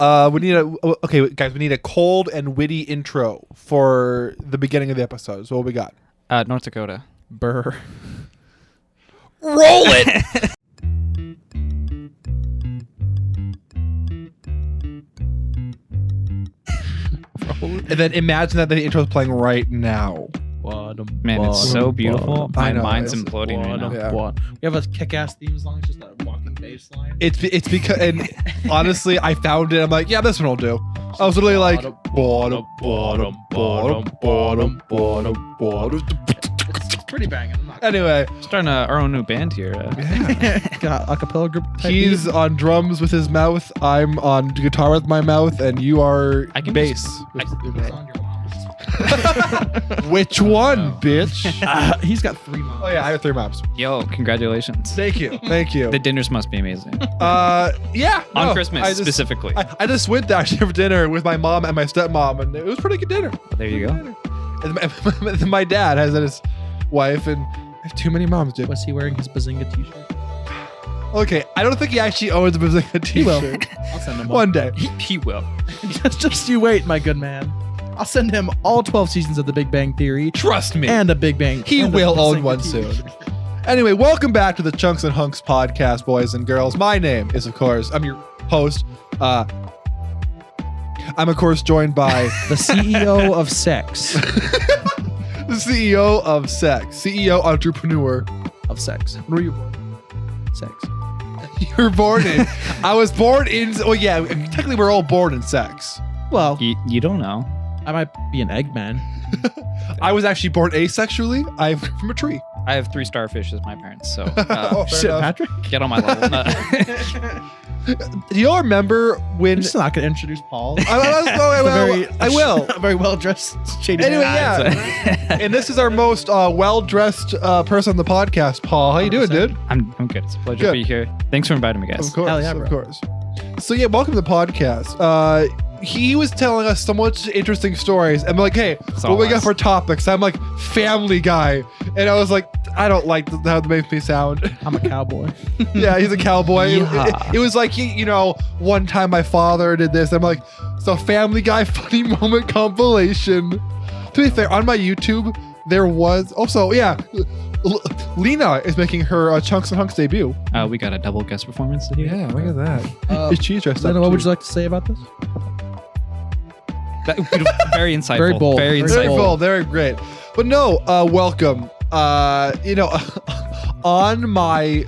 We need okay, guys. We need a cold and witty intro for the beginning of the episode. So what we got? North Dakota. Burr. Roll it. And then imagine that the intro is playing right now. Man, it's so beautiful. My I know, mind's it's imploding right now. Yeah. We have a kick-ass theme song. It's just a walking bass line. It's because, and honestly, I found it. I'm like, yeah, this one will do. I was literally like, bottom, bottom, bottom, bottom, bottom, bottom. It's pretty banging. I'm not Anyway, Starting our own new band here. got a cappella group. type he's beat. on drums with his mouth. I'm on guitar with my mouth, and you are I can bass. It's on your mom's. Which one, bitch? He's got 3 moms. Oh yeah, I have 3 moms. Yo, congratulations. Thank you, thank you. The dinners must be amazing. Yeah. On no, Christmas, I just- specifically. I just went there for dinner with my mom and my stepmom, and it was a pretty good dinner. There you go. And my dad has his wife, and I have too many moms, dude. Was he wearing his Bazinga t-shirt? Okay, I don't think he actually owns a Bazinga He will. t-shirt. I'll send him One day. He will. just you wait, my good man. I'll send him all 12 seasons of The Big Bang Theory Trust me. and a Big Bang. He and a will own Bazinga one t-shirt. soon. Anyway, welcome back to the Chunks and Hunks podcast, boys and girls. My name is, of course, I'm your host. I'm, of course, joined by The CEO of sex. the CEO of Sex, CEO entrepreneur. Of sex. When were you born? Sex. You were born in. I was born in. Well, yeah, technically we're all born in sex. Well, You don't know. I might be an Eggman. I was actually born asexually. I'm from a tree. I have 3 starfish as my parents, so Oh, fair Shit, enough. Patrick. get on my level. No. Do y'all remember when? I'm just not going to introduce Paul. I will. A very well-dressed shady Anyway, man. yeah. And this is our most well-dressed person on the podcast, Paul. How you doing, 100%. dude? I'm good. It's a pleasure Good. to be here. Thanks for inviting me, guys. Of course, Hell yeah, of bro. course. So yeah, welcome to the podcast. He was telling us so much interesting stories. I'm like, hey, It's what all we got us. for topics? I'm like, Family Guy, and I was like, I don't like how that makes me sound. I'm a cowboy. Yeah, he's a cowboy. Yeah. It was like one time my father did this. I'm like, so Family Guy funny moment compilation. To be fair, on my YouTube there was also Lena is making her Chunks and Hunks debut. We got a double guest performance today. Yeah, look at that. Uh, Is she dressed up? Lena, what would too? you like to say about this? Very insightful. Very bold. Very Very Very insightful. bold, very great. But no, welcome. On my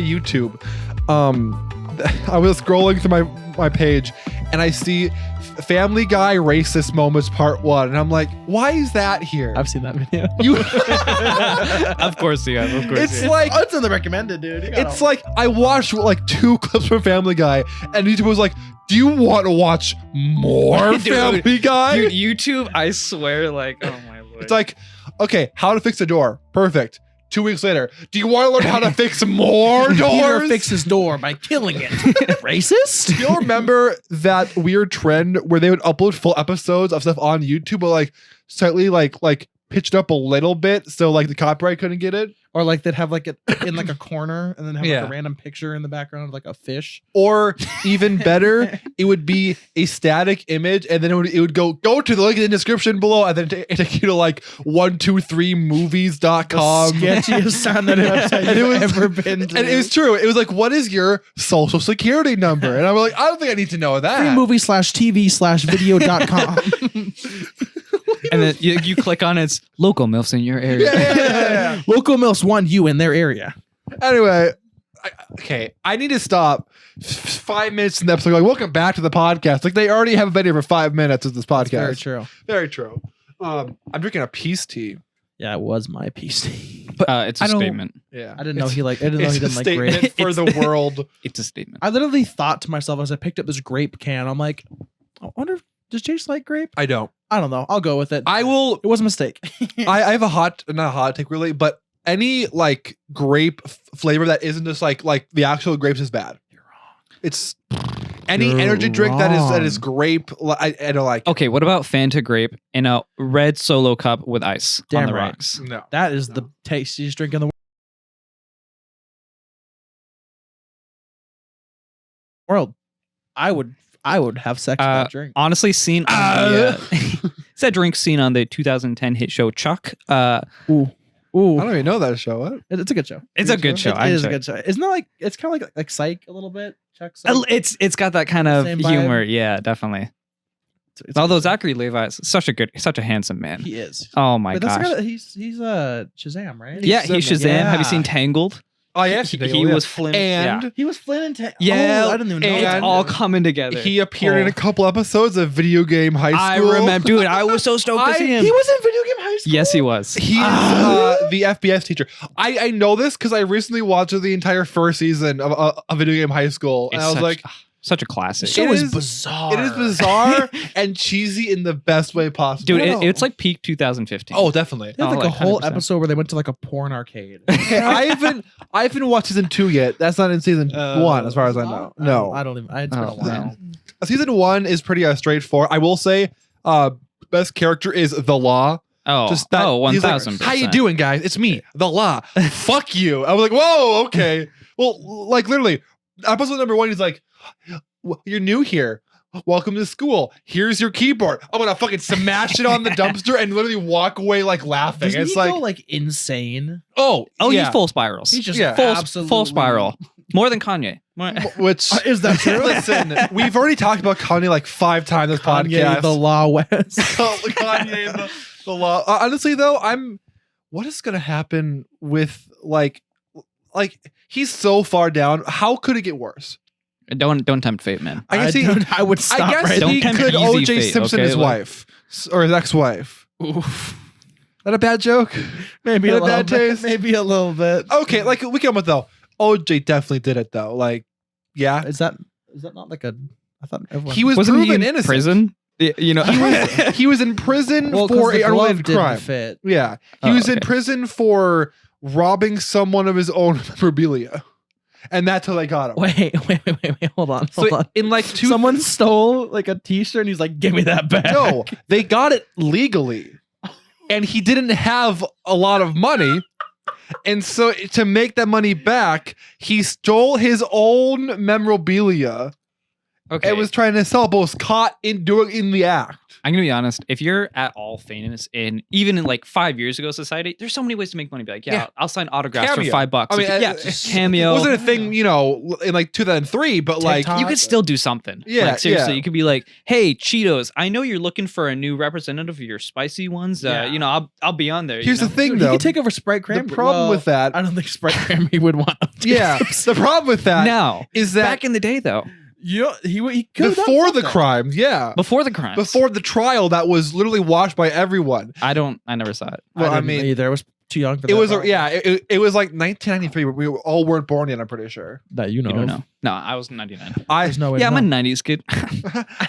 YouTube, I was scrolling through my page, and I see Family Guy racist moments part 1, and I'm like, why is that here? I've seen that video. You, Of course you have. Of course it's you have. like. Oh, it's in the recommended, dude. You It's like I watched like 2 clips from Family Guy, and YouTube was like, "Do you want to watch more Dude, Family Guy?" Dude, YouTube, I swear, like, oh my lord. It's like, okay, how to fix a door. Perfect. 2 weeks later, do you want to learn how to fix more Peter doors? fix his door by killing it. Racist? Do you remember that weird trend where they would upload full episodes of stuff on YouTube, but like slightly like pitched up a little bit so like the copyright couldn't get it? Or like they'd have like it in like a corner and then have Yeah. like a random picture in the background of like a fish. Or even better, it would be a static image, and then it would go to the link in the description below, and then it take you to like 123movies.com. Sketchiest sound that website And it was- you've ever been to. And it was true. It was like, what is your social security number? And I'm like, I don't think I need to know that. freemovie/tv/video.com. and then you click on it's local MILFs in your area. Yeah. Local MILFs want you in their area. Anyway, I need to stop 5 minutes in the episode going, welcome back to the podcast. Like, they already haven't been here for 5 minutes of this podcast. Very true. Very true. I'm drinking a peace tea. Yeah, it was my PC. It's a I don't- statement. Yeah. I didn't know he didn't know It's he a didn't like statement grape. for the world. It's a statement. I literally thought to myself as I picked up this grape can, I'm like, I wonder if does Jace like grape? I don't. I don't know. I'll go with it. I will. It was a mistake. I have not a hot take really, but any like grape flavor that isn't just like the actual grapes is bad. You're wrong. It's any You're energy drink that is wrong. grape. I don't like. Okay, what about Fanta grape in a red Solo cup with ice Damn on the right. rocks? No. That is the tastiest drink in the world. I would I would have sex with that drink. Honestly, seen on the, it's that drink scene on the 2010 hit show Chuck. Ooh. I don't even know that show. What? It's a good show. It's a good show. It is a good show. Isn't that like it's kind of like Psych a little bit? Chuck Psych. It's got that kind of Same vibe. humor. Yeah, definitely. It's Although Zachary Levi is such a handsome man. he is. Oh my Wait, that's the gosh. guy that he's Shazam, right? Yeah, he's Shazam. Yeah. Have you seen Tangled? Oh, yeah. He was Flynn. And yeah. He was Flynn and Tangled. Yeah, I didn't even know. and- that. It's all coming together. He appeared in a couple episodes of Video Game High I School. remember, dude. I was so stoked to see him. He was in Video Game High School. Yes, he was. He's the FBS teacher. I know this because I recently watched the entire first season of Video Game High School, and It's I was such- like, such a classic. The show It is is- bizarre. it is bizarre and cheesy in the best way possible. Dude, No. it's like peak 2015. Oh, definitely. They had like Oh, a whole 100%. episode where they went to like a porn arcade. Okay, I haven't watched season 2 yet. That's not in season 1, as far as I know. No, I don't even. It's been a Oh, while. no. season 1 is pretty straightforward. I will say, best character is the Law. Oh, Just that. He's like, 1000%. how you doing, guys? It's me, the Law. Fuck you. I was like, whoa, okay. Well, like literally, episode number 1, he's like, you're new here. Welcome to school. Here's your keyboard. I'm gonna fucking smash it on the dumpster and literally walk away like laughing. Doesn't It's he like, go like insane? Oh, yeah. he's full spirals. He's just Yeah. full spiral. More than Kanye. More- which Is that true? listen, we've already talked about Kanye like 5 times this Kanye, podcast. the Law West. Kanye, the Law. Honestly, though, what is gonna happen with like he's so far down? How could it get worse? Don't tempt fate, man. I guess I would stop I guess right Don't he tempt could easy OJ fate, Simpson okay? his Like- wife or his ex-wife. Oof. That a bad joke? Maybe Had a a little bad bit. taste? Maybe a little bit. Okay, like we come with though. OJ definitely did it though. Like, yeah, Is that not like a? I thought everyone. he was Wasn't he proven in innocent. prison? You know, He was in prison well, 'cause for the an glove unrelated didn't crime. fit. Yeah, he Oh, was in okay. prison for robbing someone of his own memorabilia, and that's how they got him. Wait. Hold on. So Hold on. in like two, Someone stole like a T-shirt, and he's like, "Give me that back." no, they got it legally, and he didn't have a lot of money. And so to make that money back, he stole his own memorabilia okay. and was trying to sell, but was caught in doing in the act. I'm gonna be honest. If you're at all famous in even in like 5 years ago society, there's so many ways to make money. Be like, Yeah. I'll sign autographs Cameo. for $5. I mean, yeah, just cameo. It wasn't a thing, in like 2003, but like, TikTok. You could still do something. Yeah, like, seriously, yeah. you could be like, "Hey, Cheetos, I know you're looking for a new representative of your spicy ones. Yeah. I'll be on there." here's you the know? thing Dude, he though. could take over Sprite The Cranberry. problem Well, with that, I don't think Sprite Cranberry would want him to. yeah, the problem with that Now, is that back in the day, though, he could have done before the something. crime, yeah, before the crimes, before the trial, that was literally watched by everyone. I never saw it. Well, I didn't mean, either. I was too young for it that. was, probably. it was like 1993. We all weren't born yet. I'm pretty sure. that you know. You don't of. know. No, I was 99. There's no way. Yeah, to I'm a know. 90s kid.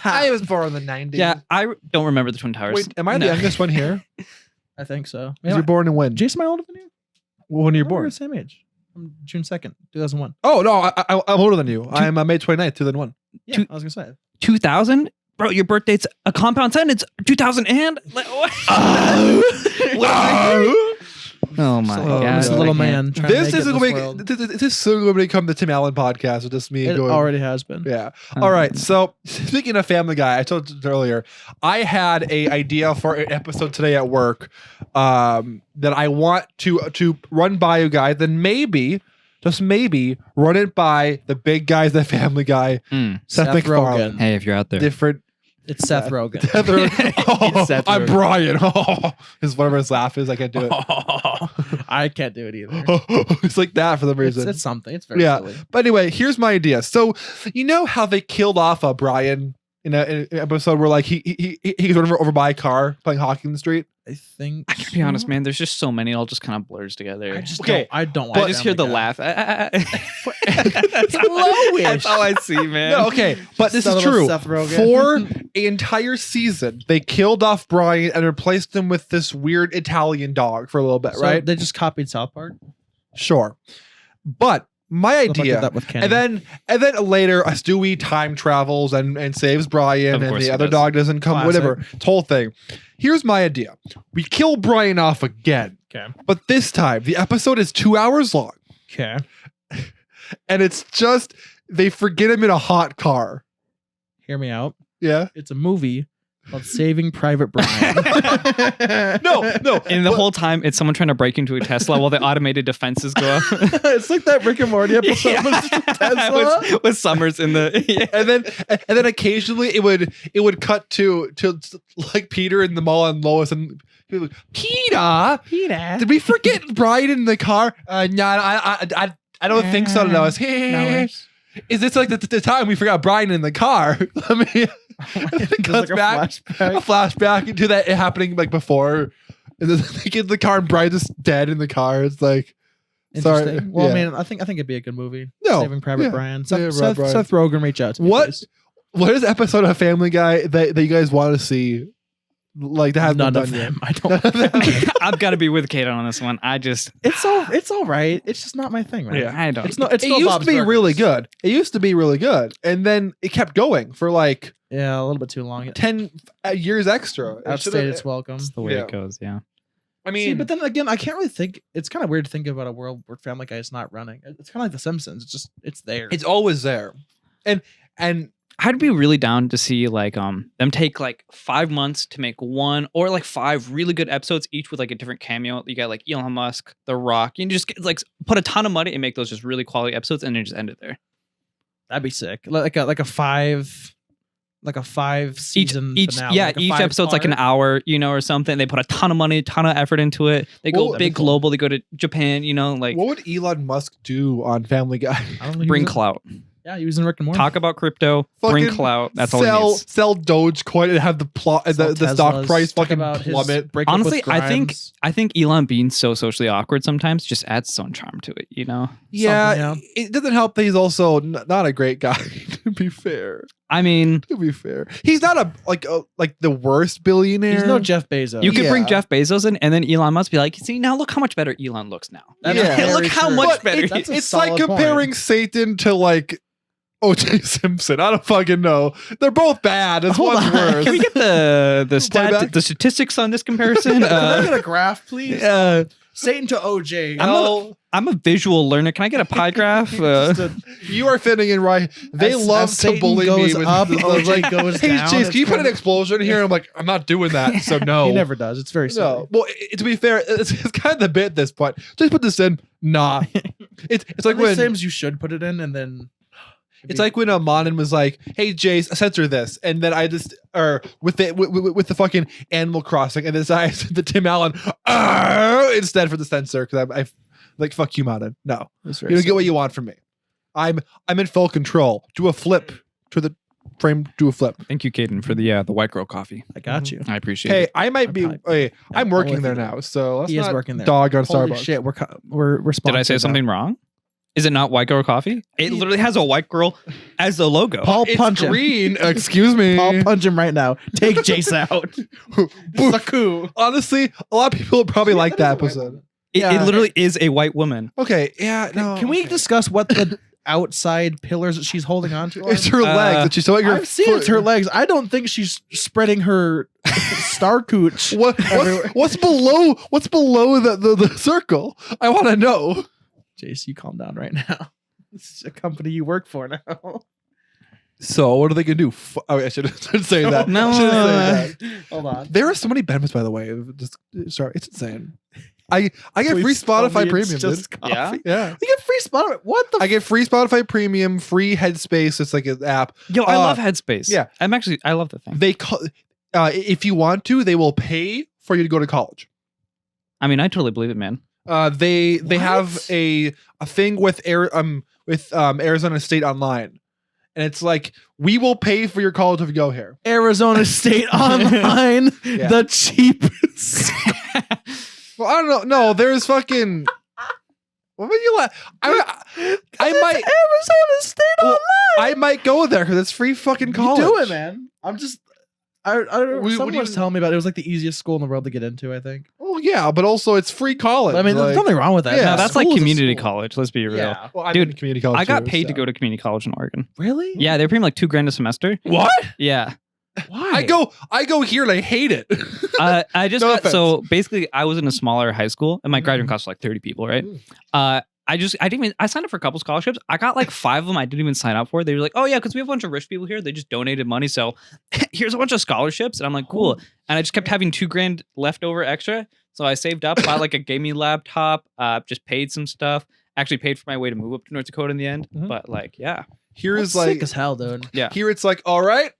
I was born in the 90s. Yeah, I don't remember the Twin Towers. Wait, am I the No. youngest one here? I think so. Because you're born in when? Jason, am I older than you? When you're We're born? the same age. I'm June 2nd, 2001. Oh no, I'm older than you. I am May 29th, 2001. Yeah, Two- I was gonna say. 2000? Bro, your birthday's a compound sentence. 2000 and? Like, what? Oh my So, god. this little man. trying to This make is it in going world. to this is soon going to become the Tim Allen podcast with just me It going. already has been. Yeah. All right. So speaking of Family Guy, I told you earlier, I had a idea for an episode today at work that I want to run by you guys. Then maybe, just maybe, run it by the big guys, the Family Guy, Mm. Seth Seth MacFarlane. Rogen. Hey, if you're out there. Different. It's Seth Rogen. Oh, Seth I'm Rogen. Brian. Oh, his whatever his laugh is, I can't do it. I can't do it either. It's like that for the It's, reason. it's something. It's very Yeah. silly. But anyway, here's my idea. So, you know how they killed off Brian in an episode where like he was run over by a car playing hockey in the street? I think. I can be honest, man. There's just so many. It all just kind of blurs together. I just Okay, don't. I don't. I watch just hear the Family Guy. laugh. That's all I see, man. No, okay, but this Son is of a true. Seth Rogen. For an entire season, they killed off Brian and replaced him with this weird Italian dog for a little bit, So right? They just copied South Park. Sure. But my South Park did idea, that with Kenny. and then later, Stewie time travels and saves Brian, Of and course the he other does. dog doesn't come. Classic. Whatever, it's whole thing. Here's my idea: we kill Brian off again, Okay. but this time the episode is 2 hours long, Okay. and it's just they forget him in a hot car. Hear me out. Yeah. It's a movie called Saving Private Brian. No. And the whole time, it's someone trying to break into a Tesla while the automated defenses go up. It's like that Rick and Morty episode with Tesla. with Summers in the. Yeah. And then occasionally it would cut to like Peter in the mall and Lois and people like, Peter, did we forget Brian in the car? No, I don't think so, Lois. Is this like the time we forgot Brian in the car? I mean, it cuts like back a flashback into that it happening like before. And then they get in the car and Brian's just dead in the car. It's like, interesting. sorry. Well, Yeah. I mean, I think it'd be a good movie. No. Saving Private Yeah. Brian. Saving Seth, Private Seth Rogen, reach out to me. What is the episode of Family Guy that you guys want to see? Like that hasn't None been of done yet. them. I don't. I've got to be with Caden on this one. It's all right. It's just not my thing, right? Yeah. I don't. It's not. It's It not used Bob's to be really Burgers. good. It used to be really good, and then it kept going for like Yeah, a little bit too long. 10 years extra. It Outstayed should've- its welcome. That's the way Yeah. it goes. Yeah. I See, mean, but then again, I can't really think. It's kind of weird to think about a world where Family Guy is not running. It's kind of like The Simpsons. It's there. it's always there, and I'd be really down to see like them take like 5 months to make one or like 5 really good episodes each with like a different cameo. You got like Elon Musk, The Rock. You can just get, like put a ton of money and make those just really quality episodes and then just end it there. That'd be sick. Like a 5 season Each finale. yeah, like a each 5 episode's like an part. hour, or something. They put a ton of money, ton of effort into it. They go Well, big cool. global. They go to Japan. Like what would Elon Musk do on Family Guy? I don't know, he bring was in- clout. Yeah, he was in Rick and Morty. Talk about crypto. Bring Fucking clout. That's all he needs. Sell Dogecoin and have the plot, the Sell stock Teslas, price talk fucking about his plummet. breakup with Honestly, Grimes. I think Elon being so socially awkward sometimes just adds its own charm to it. Yeah, Something, it doesn't help that he's also not a great guy. To be fair, I mean, he's not like the worst billionaire. He's no Jeff Bezos. you could bring Yeah. Jeff Bezos in, and then Elon must be like, see, now look how much better Elon looks now. That is Yeah. Look very how true. much But better. That's a It's like solid comparing point. Satan to like O.J. Simpson. I don't fucking know. They're both bad. It's Hold one's on. worse. Can we get Playback? the statistics on this comparison? Can I get a graph, please? Satan to OJ. I'm a visual learner. Can I get a pie graph? You are fitting in right. They As- love as to Satan bully goes me with up, the, OJ like, goes hey, down. Chase, It's can you put an kinda- explosion here? I'm like, I'm not doing that. So no. He never does. It's very silly. No. Well, to be fair, it's kind of the bit at this point. Just put this in. Nah. It's like when Sims, you should put it in, and then it's like when Monin was like, "Hey, Jace, censor this," and then I just with the fucking Animal Crossing, and then I said to Tim Allen instead for the censor because I like fuck you, Monin. No, you don't get what you want from me. I'm in full control. Do a flip to the frame. Do a flip. Thank you, Caden, for the white girl coffee. I got you. I appreciate Hey, it. I might be. Hey, I'm I'm working with there you. now, so let's He is not working there. dog on Holy Starbucks. shit, we're Did I say sponsored something now. wrong? Is it not white girl coffee? It literally has a white girl as the logo. Paul It's punch him. green. Excuse me. Paul punch him right now. Take Jace out. Saku. Honestly, a lot of people would probably like that episode. It literally is a white woman. Okay, yeah, no. Can we okay. discuss what the outside pillars that she's holding on to? It's her legs that she's showing her. I've seen it's her legs. I don't think she's spreading her star cooch. What's below? What's below the circle? I want to know. Jace, you calm down right now. This is a company you work for now. So what are they gonna do? I shouldn't say that. No. I shouldn't say that. Hold on. There are so many benefits, by the way. Just sorry, it's insane. I get free Please tell Spotify me Premium. it's just dude. coffee. Yeah? Yeah. You get free Spotify. What the? I get free Spotify Premium, free Headspace. It's like an app. Yo, I love Headspace. yeah. I love the thing. They if you want to, they will pay for you to go to college. I mean, I totally believe it, man. They What? have a thing with Arizona State Online, and it's like we will pay for your college if you go here. Arizona State Online, Yeah. the cheapest. Well, I don't know. No, there's fucking. What would you like? I might Arizona State Well, Online. I might go there because it's free fucking college. You do it, man. I'm just. I don't know. What do Someone you- was telling me about it. It was like the easiest school in the world to get into, I think. Well, yeah, but also it's free college. I mean, like, there's nothing wrong with that. Yeah, No, that's like School is a community school. college. Let's be real. Yeah. well, I'm Dude, in community college. I got too, paid to so. go to community college in Oregon. Really? Yeah, they're paying like $2,000 a semester. What? Yeah. Why? I go here and I hate it. I just No got offense. so basically I was in a smaller high school and my graduating class was like 30 people, right? I signed up for a couple scholarships. I got like 5 of them I didn't even sign up for. They were like, oh yeah, because we have a bunch of rich people here. They just donated money. So here's a bunch of scholarships. And I'm like, cool. And I just kept having $2,000 left over extra. So I saved up, bought like a gaming laptop, just paid some stuff. Actually paid for my way to move up to North Dakota in the end. But like, yeah. Here That's is like sick as hell, dude. Yeah. Here it's like, all right,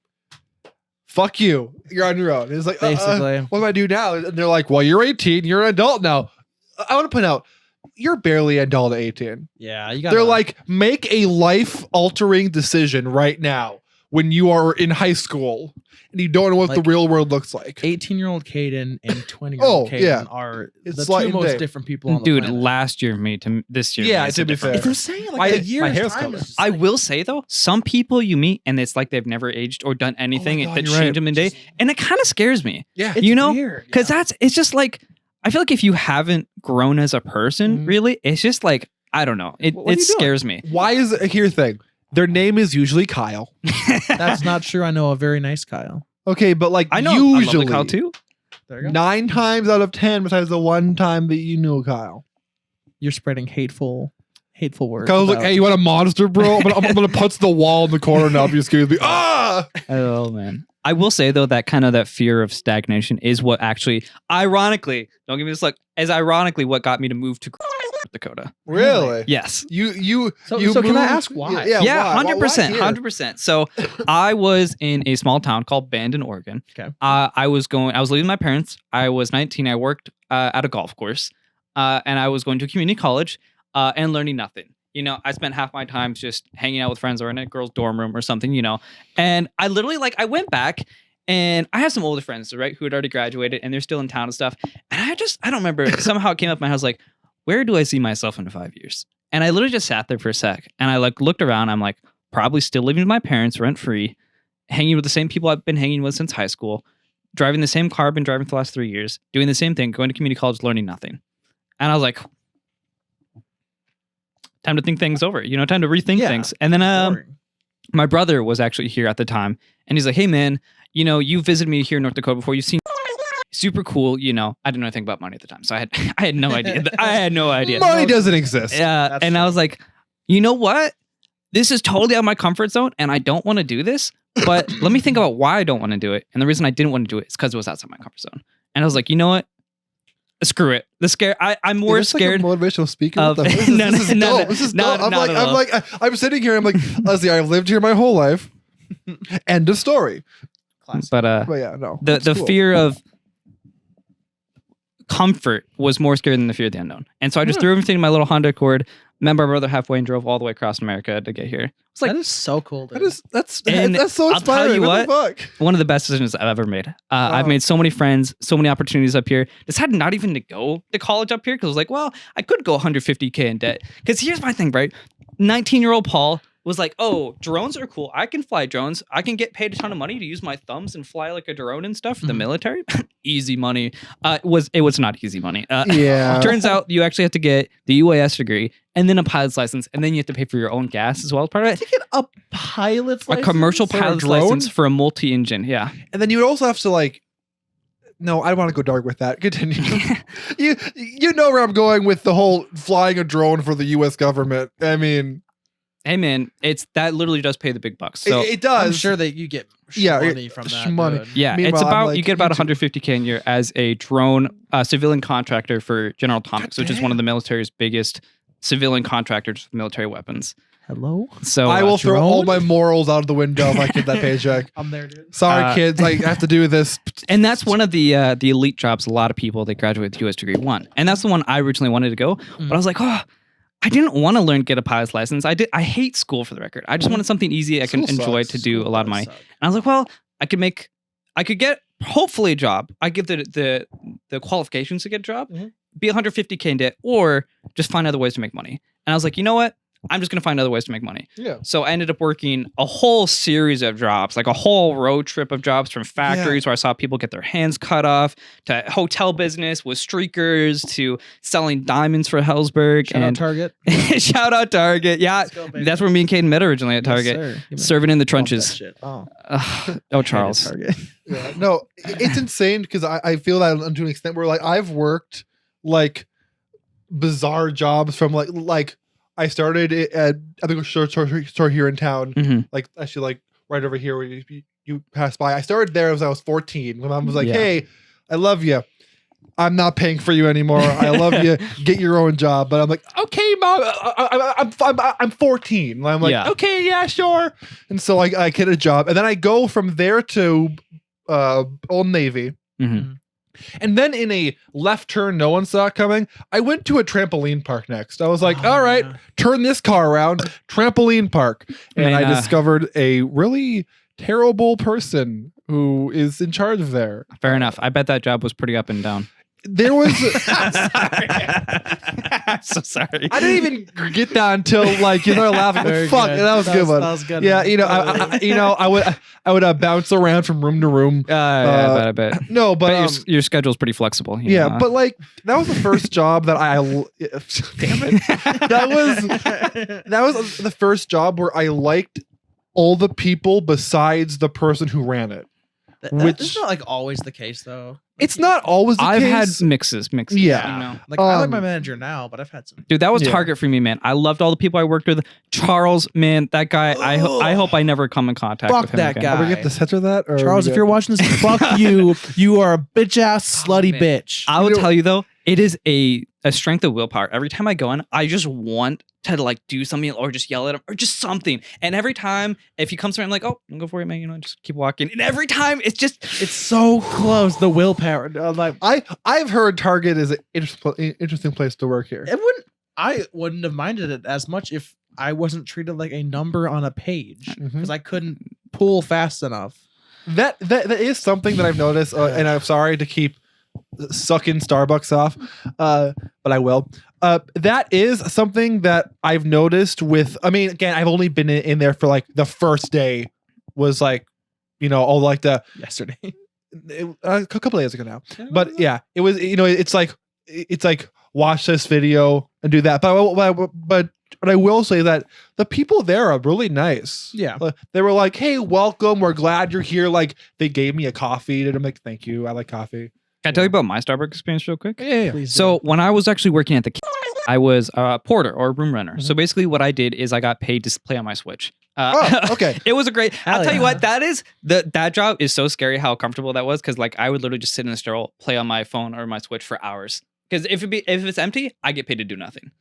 fuck you. You're on your own. It's like, Basically. what do I do now? And they're like, well, you're 18. You're an adult now. I want to point out, you're barely an adult at 18. Yeah, you got. They're like, make a life-altering decision right now when you are in high school and you don't know what the Like, real world looks like. 18-year-old Caden and 20-year-old Caden yeah. are It's the slight two and most day. different people on the Dude, planet. last year me to this year. Yeah, me is to be different. fair. It's insane. Like My- a my year's hair's time color. is just I like- will say though, some people you meet and it's like they've never aged or done anything God, that you're changed right. them in a day, and it kind of scares me. Yeah. It's you know, weird, because yeah. it's just like I feel like if you haven't grown as a person, Mhm. really, it's just like I don't know. It What are you doing? scares me. Why is it? Here's the thing. Their name is usually Kyle. That's not true. I know a very nice Kyle. Okay, but like I know. usually I love the Kyle too. There you go. 9 times out of 10, besides the one time that you knew Kyle. You're spreading hateful words. Kyle's like, about- hey, you want a monster, bro? I'm gonna punch the wall in the corner now if you excuse me. Ah! Oh man. I will say though that kind of that fear of stagnation is what actually, ironically, don't give me this look, as ironically what got me to move to North Dakota. Really? Yes. You So can can I moved- ask why? Yeah, why? 100%, Why here? 100%. So I was in a small town called Bandon, Oregon. Okay. I was leaving my parents. I was 19. I worked at a golf course, and I was going to a community college and learning nothing. You know, I spent half my time just hanging out with friends or in a girl's dorm room or something, you know. And I literally, like, I went back and I have some older friends, right, who had already graduated and they're still in town and stuff. And I don't remember, somehow it came up in my head, I was like, where do I see myself in 5 years? And I literally just sat there for a sec and I like looked around. I'm like, probably still living with my parents rent free, hanging with the same people I've been hanging with since high school, driving the same car I've been driving for the last 3 years, doing the same thing, going to community college, learning nothing. And I was like, time to think things over, you know, time to rethink Yeah. things. And then Boring. my brother was actually here at the time and he's like, hey man, you know, you visited me here in North Dakota before, you've seen super cool, you know. I didn't know anything about money at the time, so I had no idea. I had no idea. Money doesn't exist. Yeah, That's and I was like, you know what? This is totally out of my comfort zone, and I don't want to do this. But let me think about why I don't want to do it. And the reason I didn't want to do it is because it was outside my comfort zone. And I was like, you know what? Screw it. I'm more Is this scared. like a motivational speaker. of- What the- this No, is no, dope. This is no, dope. not at all. I'm sitting here. I'm like, Leslie, I've lived here my whole life. End of story. Classic. But But yeah, no. the it's the cool. fear of comfort was more scary than the fear of the unknown. And so I just threw everything in my little Honda Accord, met my brother halfway and drove all the way across America to get here. It's like that is so cool. Dude. That's And so I'll tell inspiring. you what the fuck? one of the best decisions I've ever made. I've Wow. made so many friends, so many opportunities up here. Decided not even to go to college up here because I was like, well, I could go 150K in debt. Because here's my thing, right? 19-year-old Paul was like, oh, drones are cool. I can fly drones. I can get paid a ton of money to use my thumbs and fly like a drone and stuff for the Mhm. military. Easy money. It was not easy money. Yeah. Turns out you actually have to get the UAS degree and then a pilot's license, and then you have to pay for your own gas as well as part of it. to get a pilot's A license? commercial for a pilot's drone? license for a multi-engine. Yeah. And then you would also have to like. No, I don't want to go dark with that. Continue. you know where I'm going with the whole flying a drone for the U.S. government. I mean, Hey man, that literally does pay the big bucks. So it does. I'm sure that you get Yeah, money from that. money. dude. yeah, Meanwhile, it's I'm about like, you get about YouTube. 150K a year as a drone civilian contractor for General Atomics, which is one of the military's biggest civilian contractors for military weapons. Hello. So I will throw all drone? my morals out of the window if I get that paycheck. I'm there, dude. Sorry, kids. I have to do this. and that's one of the elite jobs. A lot of people that graduate with the U.S. degree want, and that's the one I originally wanted to go. But I was like, oh, I didn't want to get a pilot's license. I hate school for the record. I just wanted something easy I can School enjoy sucks. to do a lot of my. Suck. And I was like, well, I could get hopefully a job. I give the qualifications to get a job, Mhm. be 150K in debt, or just find other ways to make money. And I was like, you know what? I'm just gonna find other ways to make money. Yeah. So I ended up working a whole series of jobs, like a whole road trip of jobs from factories where I saw people get their hands cut off, to hotel business with streakers, to selling diamonds for Hellsberg. Shout out and Target. shout out Target. Yeah, Let's go, baby. that's where me and Caden met originally at Yes, Target, sir. You might serving in the love that trenches. shit. Oh, Oh, Charles. Target. Yeah. No, it's insane because I feel that to an extent where like I've worked like bizarre jobs from like I started at I think a store here in town, Mhm. like actually like right over here where you pass by. I started there as I was 14. My mom was like, Yeah. "Hey, I love you. I'm not paying for you anymore. I love you. Get your own job." But I'm like, "Okay, mom. I'm 14." And I'm like, Yeah. "Okay, yeah, sure." And so I get a job, and then I go from there to Old Navy. Mhm. And then in a left turn no one saw it coming, I went to a trampoline park next. I was like, Oh, all right, yeah. turn this car around, trampoline park. And Man, I discovered a really terrible person who is in charge of there. Fair enough. I bet that job was pretty up and down. There was, I'm so sorry. I didn't even get that until like, laughing. Very Fuck, good. that was a good one. That was good. Yeah, I would bounce around from room to room. Yeah, I bet. No, but But your schedule's pretty flexible. yeah, know? but like that was the first job that damn it. That was the first job where I liked all the people besides the person who ran it. Which is not like always the case though. It's not always the I've case. had mixes. Yeah. You know? Like I like my Um, manager now, but I've had some. Dude, that was Yeah. Target for me, man. I loved all the people I worked with. Charles, man, that guy. I hope I never come in contact Fuck with him that again. guy. Are we get the center of that? Or Charles, if you're watching this, fuck you. You are a bitch ass slutty man. bitch. I will tell you though, it is a strength of willpower. Every time I go in, I just want to like do something or just yell at him or just something. And every time, if he comes around, I'm like, oh, go for it, man. Just keep walking. And every time, it's so close. The willpower. Like I've heard Target is an interesting place to work here. I wouldn't have minded it as much if I wasn't treated like a number on a page Mhm. because I couldn't pull fast enough. That is something that I've noticed, and I'm sorry to keep sucking Starbucks off, but I will. That is something that I've noticed with. I mean, again, I've only been in there for like the first day. Was like, all like the Yesterday. a couple days ago now. But yeah, it was. It's like watch this video and do that. But I will say that the people there are really nice. Yeah. They were like, "Hey, welcome. We're glad you're here." Like they gave me a coffee, and I'm like, "Thank you. I like coffee." Can I tell you about my Starbucks experience real quick? Yeah. Please So when I was actually working at the, I was a porter or a room runner. Mm-hmm. So basically, what I did is I got paid to play on my Switch. Oh, okay. It was a great. I'll Hell tell you yeah. what, that job is so scary how comfortable that was because like I would literally just sit in the stroll, play on my phone or my Switch for hours. Because if it's empty, I get paid to do nothing.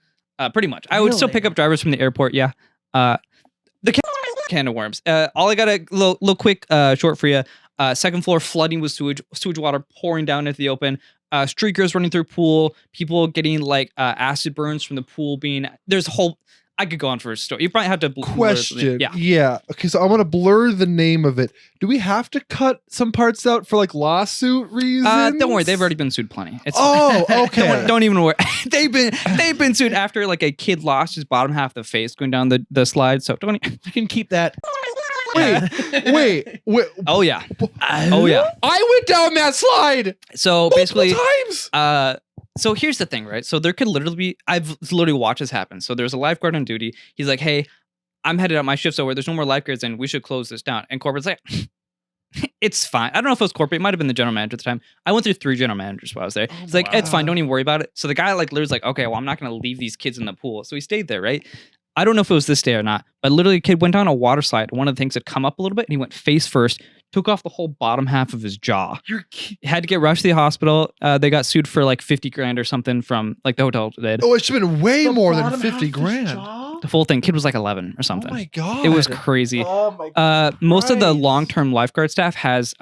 Pretty much. I would still Really? pick up drivers from the airport. Yeah. The can of worms. All I got a little quick short for you. Second floor flooding with sewage water pouring down into the open. Streakers running through pool. People getting like acid burns from the pool being. There's a whole. I could go on for a story. You probably have to. Question. Yeah. Okay, so I want to blur the name of it. Do we have to cut some parts out for like lawsuit reasons? Don't worry. They've already been sued plenty. It's, Oh, okay. don't even worry. They've been sued after like a kid lost his bottom half of the face going down the slide. So don't. You can keep that. Wait. Oh yeah. Oh yeah. I went down that slide So multiple basically, times. so here's the thing, right? So there could literally be, I've literally watched this happen. So there's a lifeguard on duty. He's like, hey, I'm headed out. My shift's over. There's no more lifeguards in. We should close this down. And corporate's like, it's fine. I don't know if it was corporate. It might have been the general manager at the time. I went through 3 general managers while I was there. He's like, it's fine. Don't even worry about it. So the guy like literally's like, okay, well, I'm not going to leave these kids in the pool. So he stayed there, right? I don't know if it was this day or not, but literally a kid went down a water slide. One of the things had come up a little bit and he went face first, took off the whole bottom half of his jaw. Had to get rushed to the hospital. They got sued for like 50 grand or something from like the hotel did. Oh, it should have been way The more than bottom 50 half of grand. his jaw? The full thing. Kid was like 11 or Oh something. my god. It was crazy. Oh my god. Most of the Christ. long-term lifeguard staff has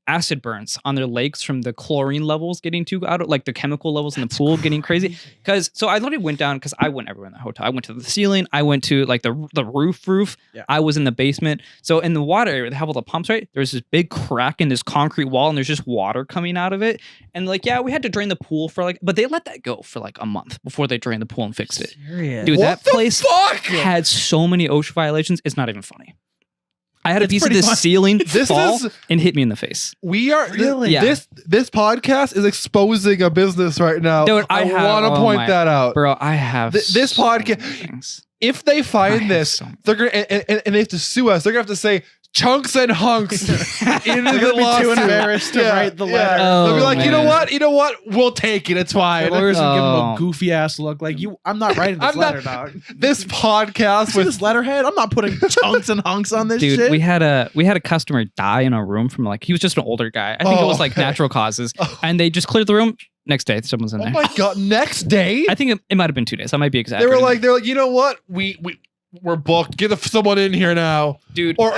acid burns on their legs from the chlorine levels getting too out of like the chemical levels in the pool getting crazy. Because so I literally went down because I went everywhere in the hotel. I went to the ceiling. I went to like the roof. Yeah. I was in the basement. So in the water area, they have all the pumps, right? There's this big crack in this concrete wall, and there's just water coming out of it. And like, yeah, we had to drain the pool for like, but they let that go for like a month before they drained the pool and fixed it. Serious. Dude, What that the place fuck? had so many OSHA violations. It's not even funny. I had a It's piece of pretty this funny. ceiling This fall is- and hit me in the face. We are Really? Yeah. This podcast is exposing a business right now. Dude, I want to have- point my- that out. Bro, I have This so podcast- many things. If they I find have this, so many they're gonna and they have to sue us. They're gonna have to say Chunks and Hunks into They're the gonna be too lawsuit. embarrassed to write the letter. Oh, They'll be like, man. you know what? We'll take it. It's The fine. lawyers will give him Oh. a goofy ass look. Like I'm not writing this I'm not- letter, dog. This podcast See with this letterhead? I'm not putting chunks and hunks on this Dude, shit. we had a customer die in a room from like he was just an older guy. I think it was like okay. natural causes, Oh. and they just cleared the room. Next day, someone's in oh there. my god, next day I think it might have been 2 days. I might be they exaggerating. were like, you know what? We're booked. Get someone in here now. dude, Or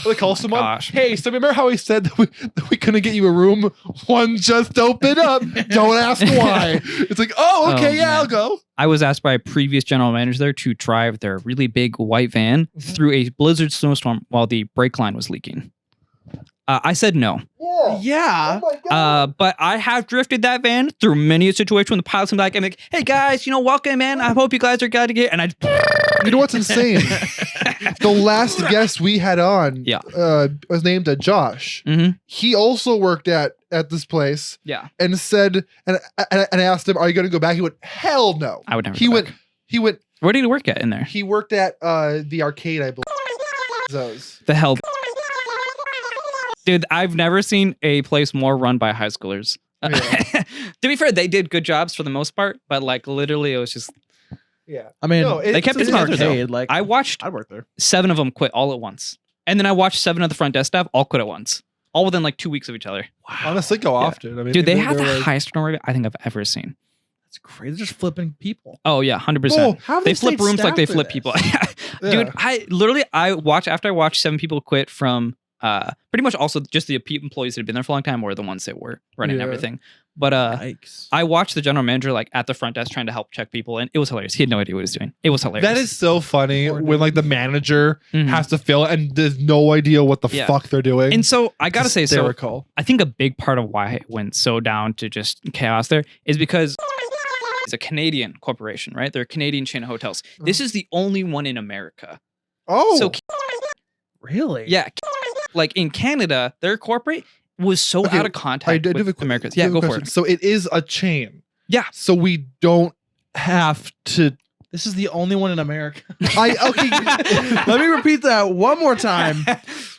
they call someone. Gosh. Hey, so remember how he said that we couldn't get you a room? One just opened up. Don't ask why. It's like, oh, okay, Oh, yeah, man. I'll go. I was asked by a previous general manager there to drive their really big white van through a blizzard snowstorm while the brake line was leaking. I said no. yeah. Oh my god. But I have drifted that van through many a situation when the pilot's like, I'm like, hey guys, welcome, man. I hope you guys are glad to get. And I, You know what's insane? The last guest we had on, Yeah. was named Josh. Mhm. He also worked at this place yeah, and said, and I asked him, "Are you going to go back?" He went, "Hell no." I would never. He go went. back. He went. Where did he work at in there? He worked at the arcade, I believe. Those. The hell, dude. I've never seen a place more run by high schoolers. Yeah. To be fair, they did good jobs for the most part, but like literally, it was just Yeah. I mean, No, they kept it it's an together, though. arcade. Like I watched I work there. 7 of them quit all at once, and then I watched 7 of the front desk staff all quit at once, all within like 2 weeks of each other. Honestly, go often. I mean, Dude, they they're have the like, highest turnover rate I think I've ever seen. That's crazy. They're just flipping people. Oh yeah, 100%. Oh, How have They flip stayed rooms like they staffed flip through people. this? yeah. Dude, I watched after I watched 7 people quit from pretty much also just the employees that had been there for a long time were the ones that were running Yeah. everything. But Yikes. I watched the general manager like at the front desk trying to help check people, and it was hilarious. He had no idea what he was doing. It was hilarious. That is so funny when like the manager Mhm. has to fill it and there's no idea what the Yeah. fuck they're doing. And so I gotta say, so Hysterical. I think a big part of why it went so down to just chaos there is because it's a Canadian corporation, right? They're a Canadian chain of hotels. This is the only one in America. Oh, So Really? yeah, like in Canada, their corporate was so Okay, out of contact I do have with a Americans. I Yeah, have a go for question. it. So it is a chain. Yeah. So we don't have to. This is the only one in America. Okay. Let me repeat that one more time.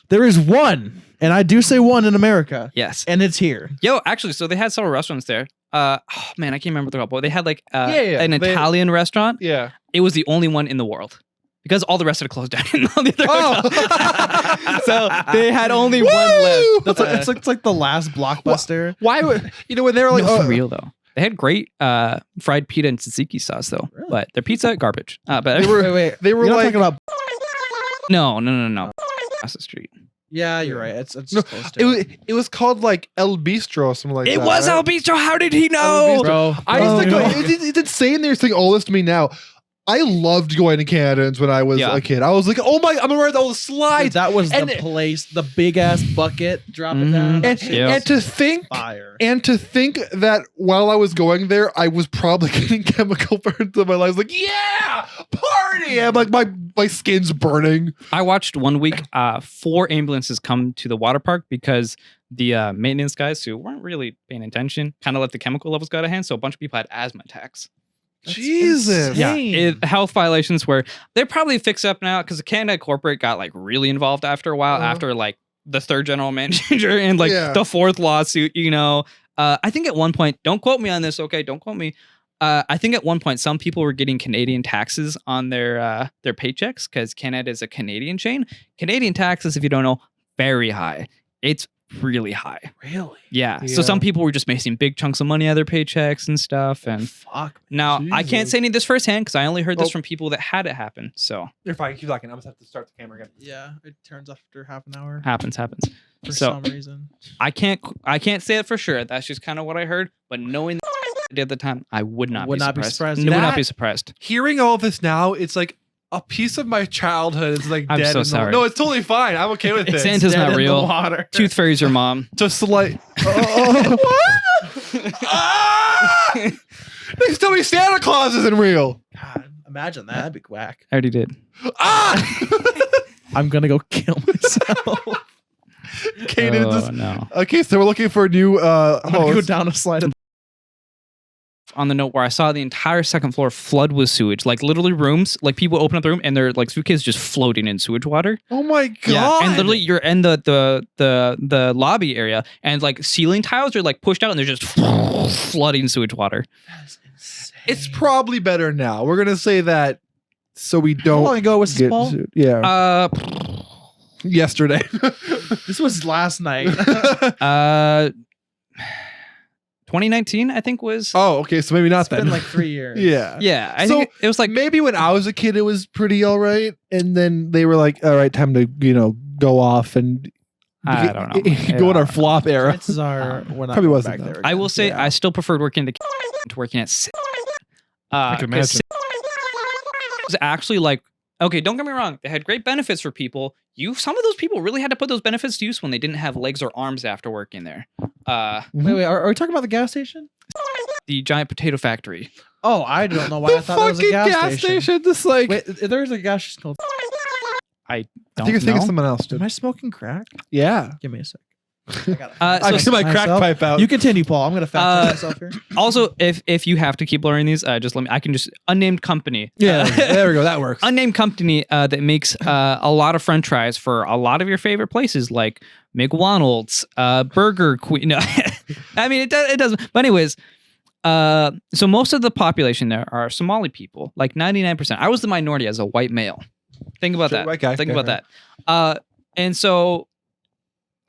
There is one, and I do say one in America, Yes. and it's here. Yo, actually, so they had several restaurants there. Oh man, I can't remember what they're called. But they had like Yeah, an they- Italian restaurant. Yeah. It was the only one in the world because all the rest had closed down in all the other Oh. hotels. So they had only one left. That's like, it's like the last blockbuster. Why would when they were like No, for real though. They had great fried pita and tzatziki sauce though, Really? but their pizza garbage. But They were- Wait. they were You're not like- talking about. no. Across the street. Yeah, you're right. It's No, close to it was called like El Bistro or something like that. It was right? El Bistro. How did he El know? Bistro. Bro, I used to bro, go. you know. It's insane. They're saying all this to me now. I loved going to Canada's when I was Yeah. a kid. I was like, oh my, I'm gonna ride all the slides. That was And- the place, the big ass bucket, drop it Mhm. down. And, Yeah. and to think Fire. that while I was going there, I was probably getting chemical burns in my life. I was like, yeah, party. I'm like, my skin's burning. I watched one week 4 ambulances come to the water park because the maintenance guys who weren't really paying attention kind of let the chemical levels go out of hand. So a bunch of people had asthma attacks. That's Jesus. Yeah, insane. health violations were they're probably fixed up now because the Canada corporate got like really involved after a while Uh-huh. after like the 3rd general manager and like Yeah. the 4th lawsuit. I think at one point, don't quote me on this, okay? Don't quote me. I think at one point some people were getting Canadian taxes on their paychecks because Canada is a Canadian chain. Canadian taxes, if you don't know, very high. It's really high. Really? Yeah. Yeah. So some people were just making big chunks of money out of their paychecks and stuff. And Fuck. now I can't Jesus. say any of this firsthand because I only heard this Oh. from people that had it happen. So You're fine. Keep talking. I'm gonna have to start the camera again. Yeah, it turns after half an hour happens. for so- some reason. I can't say it for sure. That's just kind of what I heard. But knowing at the time, I would not be surprised. Would not be surprised. Hearing all this now, it's like a piece of my childhood is like I'm dead. so in the- sorry. No, it's totally fine. I'm okay with this. Santa's Dead not in the real. water. Tooth Fairy's your mom. Just like. Ah! Next time we Santa Claus isn't real. God, imagine that. That'd be whack. I already did. Ah! I'm gonna go kill myself. Caden Oh just. no. Okay, so we're looking for a new. I'm gonna go host. down a slide. on the note where I saw the entire second floor flood with sewage, like literally rooms, like people open up the room and they're like suitcases just floating in sewage water. Oh my god! Yeah, and literally you're in the lobby area, and like ceiling tiles are like pushed out, and they're just flooding sewage water. That's insane. It's probably better now. We're gonna say that so we don't. How long ago was this, get Paul? sued. Yeah, yesterday. This was last night. 2019, I think was. Oh, okay. So maybe not It's then. been like 3 years. Yeah. Yeah, I So, think it was like Maybe when I was a kid, it was pretty all right, and then they were like, "All right, time to go off and I don't know. go in Yeah. our flop era." Chances are we're not Probably going wasn't back though. there I again. will say Yeah. I still preferred working at the to working at. I can 'Cause imagine. it was actually like, okay, don't get me wrong, they had great benefits for people. Some of those people really had to put those benefits to use when they didn't have legs or arms after working there. Wait, are we talking about the gas station? The giant potato factory. Oh, I don't know why I The thought that was a fucking gas, station. just like Wait, there's a gas station called. I Don't think you're thinking know. of someone else, dude. Am I smoking crack? Yeah, Give me a sec. I gotta Uh, I so- get my crack myself. pipe out. You continue, Paul. I'm gonna fact check myself here. Also, if you have to keep blurring these, just let me. I can just unnamed company. Yeah, there we go. That works. Unnamed company that makes a lot of French fries for a lot of your favorite places like McDonald's, Burger Queen. No, I mean it doesn't. But anyways, so most of the population there are Somali people, like 99%. I was the minority as a white male. Think about Sure, that. white guy. Think Okay, about right. that. And so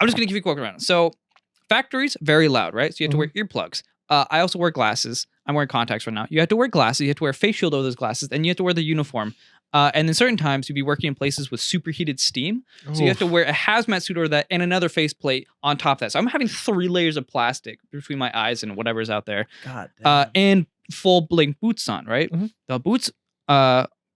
I'm just gonna give you a quick rundown. So factories very loud, right? So you have to wear earplugs. I also wear glasses. I'm wearing contacts right now. You have to wear glasses. You have to wear a face shield over those glasses, and you have to wear the uniform. And then certain times you'd be working in places with superheated steam. So you have to wear a hazmat suit over that and another faceplate on top of that. So I'm having 3 layers of plastic between my eyes and whatever's out there. God damn. And full blank boots on, right? Mhm. The boots,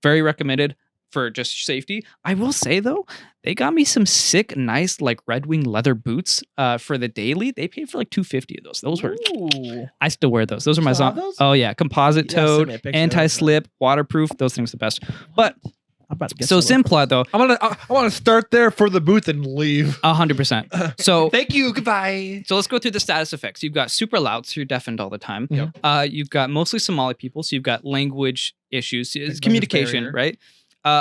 very recommended for just safety. I will say though, they got me some sick, nice like Red Wing leather boots for the daily. They paid for like $250 of those. Those were Ooh. I still wear those. Those are my Still have those? Oh yeah, composite Yeah, send toed, me a picture. anti-slip, waterproof. Those things are the best. But I'm about to get so some of Simplot though, I want to start there for the booth and leave. 100%. So Thank you. Goodbye. So let's go through the status effects. You've got super loud, so you're deafened all the time. Yep. You've got mostly Somali people, so you've got language issues, it's Language communication, barrier. right?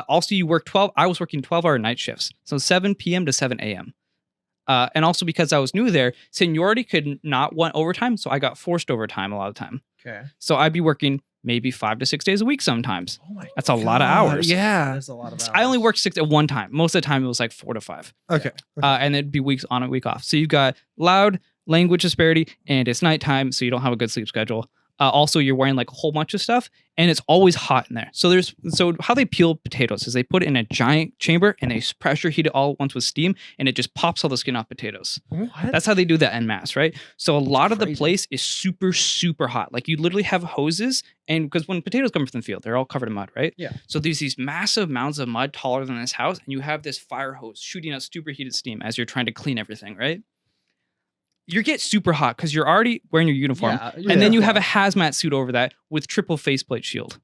Also, you work 12. I was working 12-hour night shifts, so 7 p.m. to 7 a.m. And also because I was new there, seniority could not want overtime, so I got forced overtime a lot of the time. Okay. So I'd be working maybe 5 to 6 days a week sometimes. Oh my That's a lot of hours. Yeah. That's a lot of hours. I only worked 6 at one time. Most of the time, it was like 4 to 5. Okay. And it'd be weeks on and week off. So you've got loud language disparity, and it's nighttime, so you don't have a good sleep schedule. Also, you're wearing like a whole bunch of stuff, and it's always hot in there. So how they peel potatoes is they put it in a giant chamber and they pressure heat it all at once with steam, and it just pops all the skin off potatoes. What? That's how they do that en masse, right? So a lot of the crazy. place is super, super hot. Like you literally have hoses, and because when potatoes come from the field, they're all covered in mud, right? Yeah. So there's these massive mounds of mud taller than this house, and you have this fire hose shooting out super heated steam as you're trying to clean everything, right? You get super hot because you're already wearing your uniform, and then you have a hazmat suit over that with triple faceplate shield.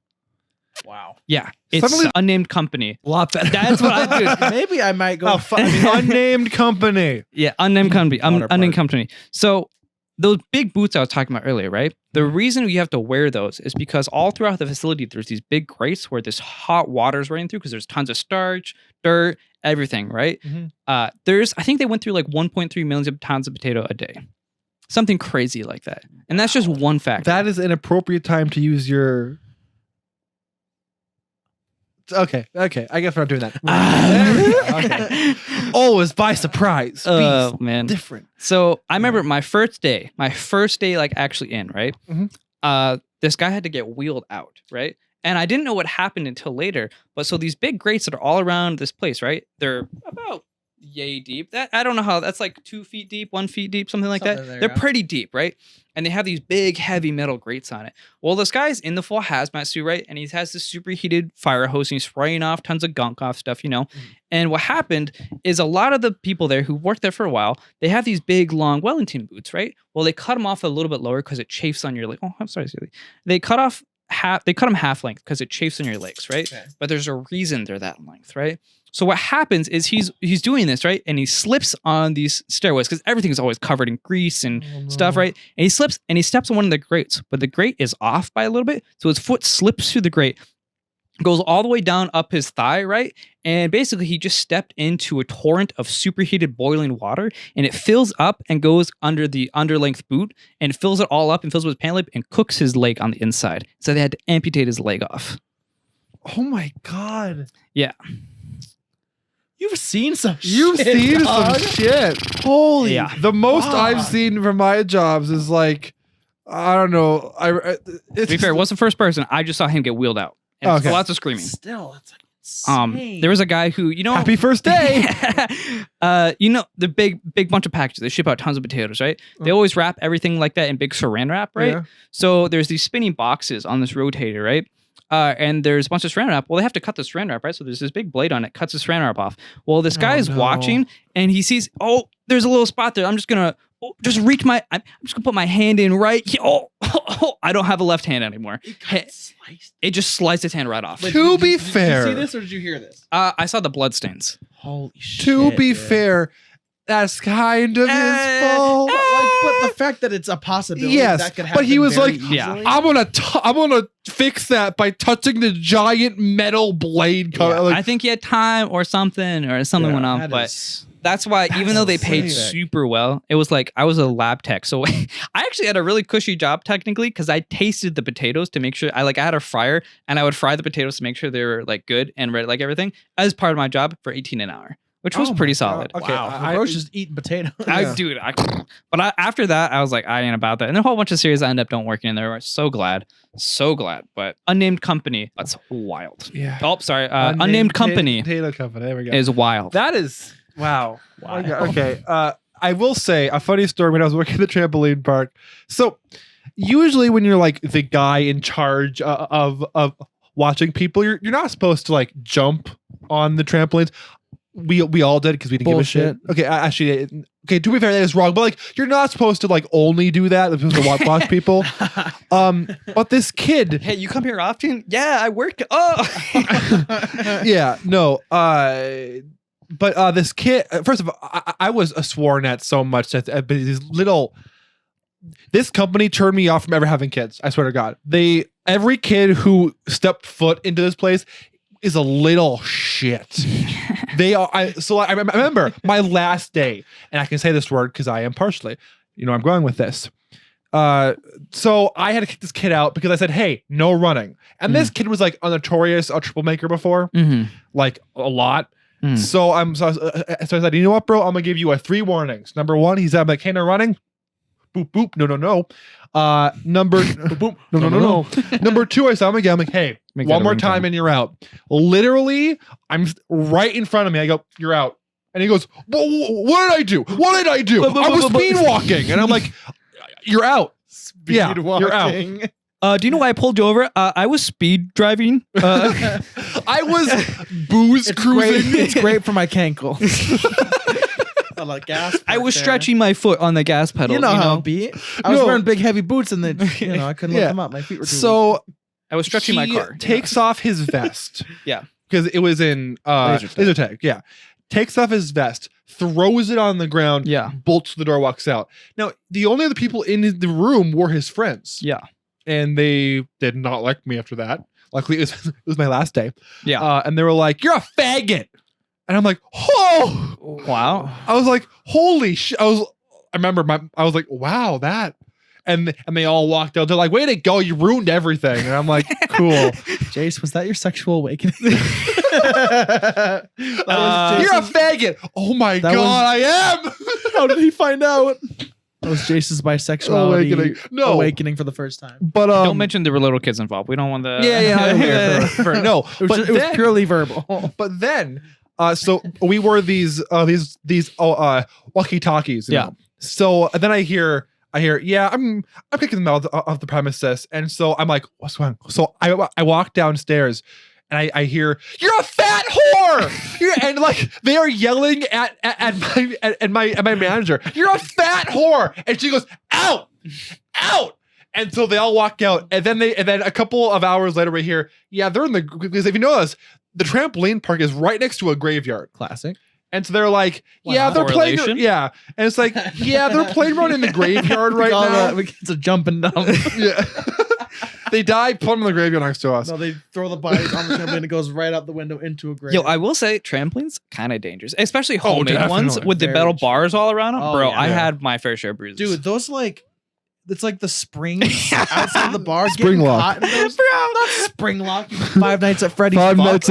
Wow. Yeah, it's Suddenly- unnamed company. A lot better. That's what I do. Maybe I might go. Unnamed company. Yeah, unnamed company. Water Unnamed park. company. So those big boots I was talking about earlier, right? The reason you have to wear those is because all throughout the facility, there's these big grates where this hot water is running through because there's tons of starch, dirt, everything, right? Mhm. I think they went through like 1.3 million pounds of potato a day. Something crazy like that. And that's just one factor. That is an appropriate time to use your. Okay. I guess we're not doing that. There we go. Okay. Always by surprise. Oh, Beast. man. Different. So I remember my first day like actually in, right? Mhm. This guy had to get wheeled out, right? And I didn't know what happened until later. But so these big grates that are all around this place, right? They're about yay deep. That I don't know how that's like 2 feet deep, 1 feet deep, something like Something that. there, They're yeah. pretty deep, right? And they have these big, heavy metal grates on it. Well, this guy's in the full hazmat suit, right? And he has this superheated fire hose and he's spraying off tons of gunk off stuff, you know? And what happened is a lot of the people there who worked there for a while, they have these big, long Wellington boots, right? Well, they cut them off a little bit lower because it chafes on your leg. Oh, I'm sorry, Celie. They cut them half length because it chafes on your legs, right? Okay. But there's a reason they're that length, right? So what happens is he's doing this, right? And he slips on these stairways because everything is always covered in grease and stuff, right? And he slips and he steps on one of the grates, but the grate is off by a little bit. So his foot slips through the grate, goes all the way down up his thigh, right? And basically he just stepped into a torrent of superheated boiling water, and it fills up and goes under the underlength boot and fills it all up and fills it with pant leg and cooks his leg on the inside. So they had to amputate his leg off. Oh my God. Yeah. You've seen some You've shit, seen dog. some shit. Holy. Yeah. The most I've fuck. seen from my jobs is like, I don't know. To be fair, it wasn't first person. I just saw him get wheeled out. And Okay. lots of screaming. Still, that's like insane. There was a guy who, Happy first day. the big bunch of packages. They ship out tons of potatoes, right? They always wrap everything like that in big saran wrap, right? Yeah. So there's these spinning boxes on this rotator, right? And there's a bunch of saran wrap. Well, they have to cut the saran wrap, right? So there's this big blade on it, cuts the saran wrap off. Well, this guy is no. watching, and he sees, oh, there's a little spot there. I'm just gonna just reach I'm just gonna put my hand in right. I don't have a left hand anymore. It just sliced his hand right off. Wait, To be did fair- you see this or did you hear this? I saw the blood stains. Holy shit. To be dude. fair, that's kind of his fault. But the fact that it's a possibility Yes, that could but happen he was very like, easily. I'm gonna fix that by touching the giant metal blade. Like, I think he had time or something went on, That but is- that's why even though they paid insane. super well, it was like I was a lab tech. So I actually had a really cushy job technically because I tasted the potatoes to make sure I had a fryer and I would fry the potatoes to make sure they were like good and ready, like everything as part of my job for 18 an hour, which was Oh my pretty God. solid. Okay, Wow. I I was just eating potatoes. After that, I was like, I ain't about that. And then a whole bunch of series I ended up don't working in there. I'm so glad. But unnamed company, that's wild. Yeah. Oh, sorry. Unnamed company Potato company. There we go. is wild. That is wow. Wow. Okay. I will say a funny story when I was working at the trampoline park. So usually when you're like the guy in charge of watching people, you're not supposed to like jump on the trampolines. We all did because we didn't Bullshit. give a shit. Okay, actually, okay. To be fair, that is wrong. But like, you're not supposed to like only do that. You're supposed to watch people. But this kid, Hey, you come here often? Yeah, I work. Oh. yeah, no. But this kid, first of all, I was sworn at so much that these little. This company turned me off from ever having kids. I swear to God, every kid who stepped foot into this place is a little shit. They are. I remember my last day, and I can say this word because I am partially. I'm going with this. So I had to kick this kid out because I said, "Hey, no running." And this kid was like a notorious troublemaker before, like a lot. So I said, "You know what, bro? I'm gonna give you 3 warnings. Number 1, he's like, hey, no running. Boop boop. No. Number boop. No. Number 2, I said, I'm like, hey, Make that one a more ringtone. time and you're out. Literally, I'm right in front of me. I go, you're out. And he goes, what did I do? What did I do? I was speed walking. And I'm like, you're out. Yeah, you're out. Do you know why I pulled you over? I was speed driving. I was booze cruising. It's great for my cankle. I like gas. I was stretching my foot on the gas pedal. You know how it be. I was No. wearing big heavy boots and then I couldn't lift Yeah. them up. My feet were too weak. So I was stretching my he car. takes off his vest. Yeah. Because it was in laser tag. Yeah. Takes off his vest, throws it on the ground, Yeah. bolts the door, walks out. Now, the only other people in the room were his friends. Yeah. And they did not like me after that. Luckily, it was my last day. Yeah. And they were like, you're a faggot. And I'm like, oh. Wow. I was like, holy shit. I was like, wow, that. And they all walked out. They're like, way to go. You ruined everything. And I'm like, cool. Jace, was that your sexual awakening? You're a faggot. Oh my That God, was- I am. How did he find out? That was Jace's bisexuality Awakening. No. awakening for the first time. But Don't mention there were little kids involved. We don't want the. yeah. No, It was, it was purely verbal. But then, so we were these walkie talkies. Yeah. So then I hear, yeah, I'm kicking them out of the premises, and so I'm like, what's wrong? So I walk downstairs, and I hear, you're a fat whore, and like they are yelling at my manager, you're a fat whore, and she goes, out. And so they all walk out, and then a couple of hours later we hear, yeah, they're in the, because if you notice, the trampoline park is right next to a graveyard. Classic. And so they're like, Why yeah, not? they're playing. Correlation? Yeah. And it's like, yeah, they're playing around in the graveyard right now. It's a jump and dump. Yeah. They die, put them in the graveyard next to us. No, they throw the bodies on the trampoline and it goes right out the window into a grave. Yo, I will say trampolines kind of dangerous, especially homemade ones definitely. with the Very metal true. bars all around them. Oh, Bro, yeah. I Yeah. had my fair share of bruises. Dude, those like it's like the springs outside the bar. Spring getting lock. caught in those. Not spring lock. You Five Nights at Freddy's. Five fuck. Nights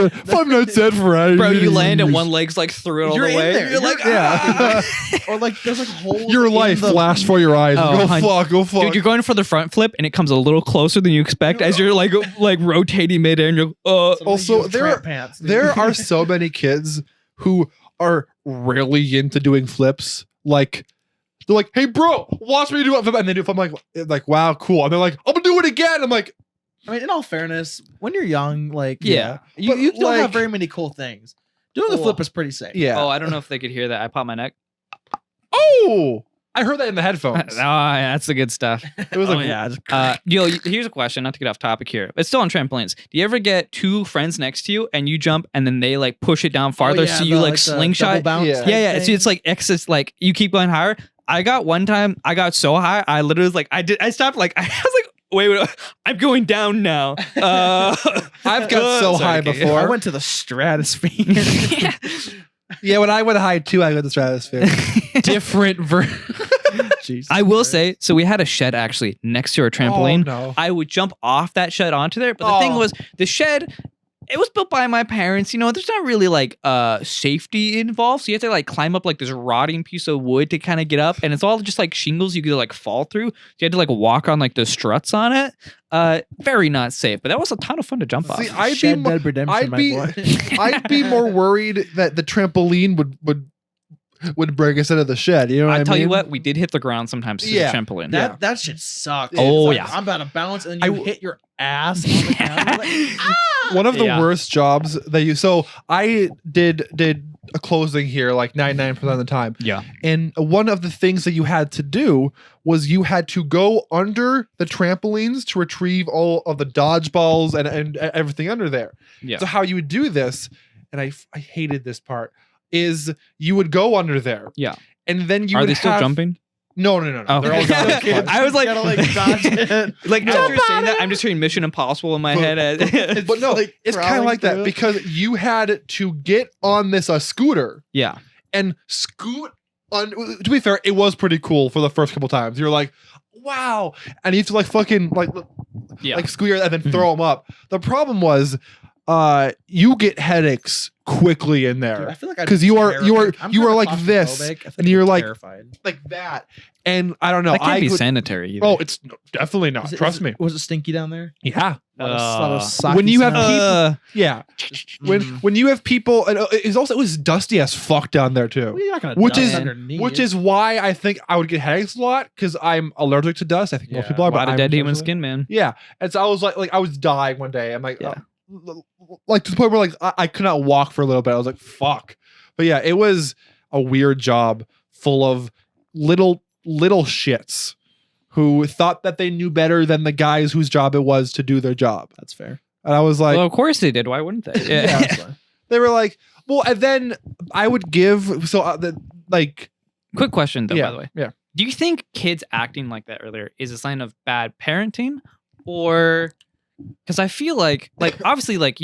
at Freddy's. bro, you land and one leg's like through it all You're the in way. there. You're like, Yeah. Or like there's like holes. Your in life the- flashed for your eyes. Oh, Go hun- fuck. Go fuck. dude, you're going for the front flip and it comes a little closer than you expect as you're like rotating midair and you're Something Also, you have there tramp are- pants, dude. There are so many kids who are really into doing flips. Like, they're like, hey, bro, watch me do it. And they do it. I'm like, wow, cool. And they're like, I'm going to do it again. I'm like, I mean, in all fairness, when you're young, like Yeah. you, But, you don't like- have very many cool things. Doing the Cool. flip is pretty safe. yeah. oh, I don't know if they could hear that. I popped my neck. Oh, I heard that in the Oh, headphones. yeah, that's the good stuff. It was Oh, like, yeah. Yo, here's a question, not to get off topic here. It's still on trampolines. Do you ever get two friends next to you and you jump and then they like push it down farther so you like the slingshot? double bounce Yeah. type Yeah, thing. so it's like excess, like you keep going higher. I got one time, I got so high, I literally was like, I stopped, like, I was like, wait, I'm going down now. I've got so high okay. before. I went to the stratosphere. Yeah. Yeah, when I went high too, I got the stratosphere. Different Jesus I will Christ. say, so we had a shed actually next to our trampoline. Oh, no. I would jump off that shed onto there. But the thing Oh. was, the shed, it was built by my parents. You know, there's not really like safety involved. So you have to like climb up like this rotting piece of wood to kind of get up. And it's all just like shingles you could like fall through. So you had to like walk on like the struts on it. Very not safe. But that was a ton of fun to jump off. See, I'd be, Shed mo- Dead Redemption, I'd my be, boy. I'd be more worried that the trampoline would break instead of the shed. You know what I I tell mean? you what, we did hit the ground sometimes to Yeah. the trampoline. That shit sucks. Oh, It's yeah. I'm about to bounce and then you I- hit your ass on the ground. You're like, One of the Yeah. worst jobs that you. So I did a closing here like 99% of the time. Yeah. And one of the things that you had to do was you had to go under the trampolines to retrieve all of the dodgeballs and everything under there. Yeah. So how you would do this, and I hated this part, is you would go under there. Yeah. And then you Are would they still have, jumping? No. Oh. They're all gone. It's fine. I was like, gotta like dodge it. like No. after saying that, I'm just hearing Mission Impossible in my But- head. But no, like it's kind of crawling like that through. because you had to get on this scooter yeah. and scoot on. To be fair, it was pretty cool for the first couple times. You're like, wow, and you have to like fucking like Yeah. like scoot and then throw them up. The problem was, you get headaches quickly in Dude, there. I feel like I'd 'Cause be you are- you are- terrified. I'm you are kinda like this, claustrophobic. I feel and you're I'd be like- terrified. like that, and I don't know. That can't I be could- sanitary either. Oh, it's definitely not. Was it- Trust me. Was it stinky down there? Yeah, Lot of socky when you have smell? yeah. When you have people, and it was dusty as fuck down there too. Well, you're not gonna which dust is- underneath. Which is why I think I would get headaches a lot because I'm allergic to dust. I think most Yeah. people are. a lot but of I'm dead human personally- skin, man. Yeah, and so I was like I was dying one day. I'm like, Yeah. like to the point where like I could not walk for a little bit. I was like, fuck. But yeah, it was a weird job full of little shits who thought that they knew better than the guys whose job it was to do their job. That's fair. And I was like, Well, of course they did. Why wouldn't they? Yeah. That's fine. they were like, well, and then I would give like Quick question though, yeah, by the way. yeah. Do you think kids acting like that earlier is a sign of bad parenting, or because I feel like obviously like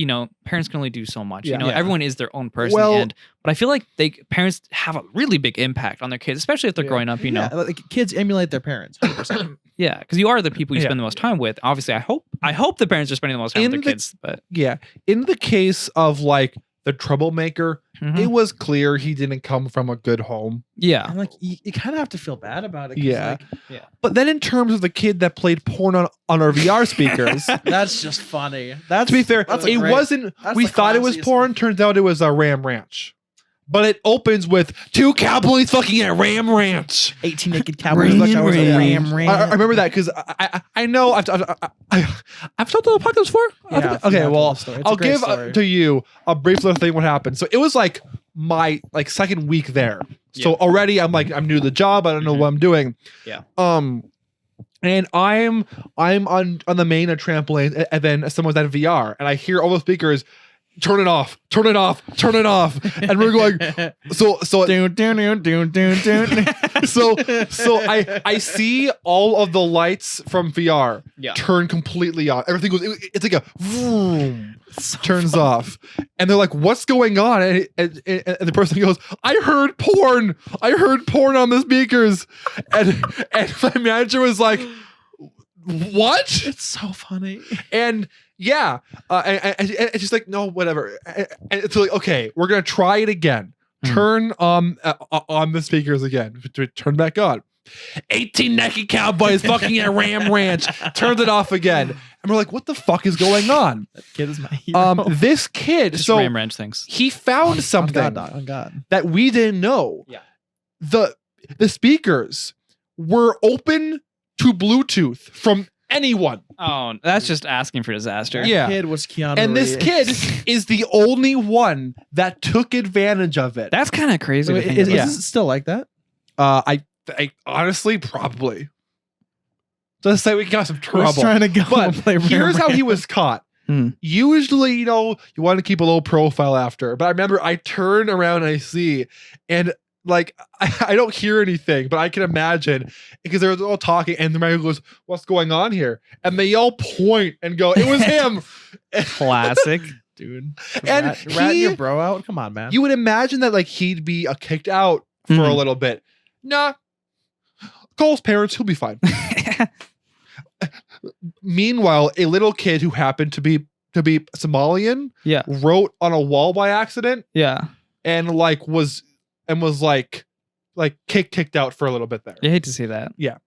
parents can only do so much. Yeah. Yeah. Everyone is their own person Well- in the end, but I feel like parents have a really big impact on their kids, especially if they're Yeah. growing up. You know, Yeah, like kids emulate their parents. 100%. yeah, because you are the people you Yeah. spend the most time with. Obviously, I hope the parents are spending the most time In with their the- kids, but Yeah. In the case of like the troublemaker, Mhm. it was clear he didn't come from a good home. yeah, I'm like, you kind of have to feel bad about it. 'Cause, Yeah. like, But then in terms of the kid that played porn on our VR speakers, that's just funny. That's to be fair, that's a it great- wasn't, that's we the thought it was classiest porn. Turns out it was a Ram Ranch. But it opens with two cowboys fucking at Ram Ranch. 18 naked cowboys. Ram Rush hours of Ram. Ram. I remember that because I know I've told the podcast before. Yeah, Okay, yeah, well, I've told the story. It's a I'll great give story. to you a brief little thing what happened. So it was like my second week there. So Yeah. already I'm new to the job. I don't know what I'm doing. Yeah. And I'm on the main trampoline, and then someone's at VR, and I hear all the speakers. turn it off, turn it off, turn it off. And we're going, so I see all of the lights from VR turn completely off. Everything goes, it's like a vroom, turns off. And they're like, what's going on? And the person goes, I heard porn on the speakers. And my manager was like, what? It's so funny. And yeah, and it's just like, no, whatever. And it's like, okay, we're gonna try it again. Turn on the speakers again. Turn back on. 18 naked cowboys fucking at Ram Ranch. Turns it off again. And we're like, what the fuck is going on? That kid is my hero. This kid, Just so Ram Ranch things. he found something on God. that we didn't know. Yeah. The speakers were open to Bluetooth from anyone. Oh, that's just asking for disaster. Yeah. Kid was Keanu And this Reeves. kid is the only one that took advantage of it. That's kind of crazy. Wait, to think is about. it still like that? I honestly probably. Let's say we got some I was trouble. trying to go But and play here's how he Ram was caught. Hmm. Usually, you want to keep a low profile after. But I remember I turn around and I see, and like I don't hear anything, but I can imagine because they're all talking, and the man goes, "What's going on here?" And they all point and go, "It was him." Classic. dude. And rat your bro out. Come on, man. You would imagine that like he'd be kicked out for a little bit. Nah. Cole's parents, he'll be fine. Meanwhile, a little kid who happened to be Somalian Yeah. wrote on a wall by accident Yeah. and was kicked out for a little bit there. You hate to see that. yeah.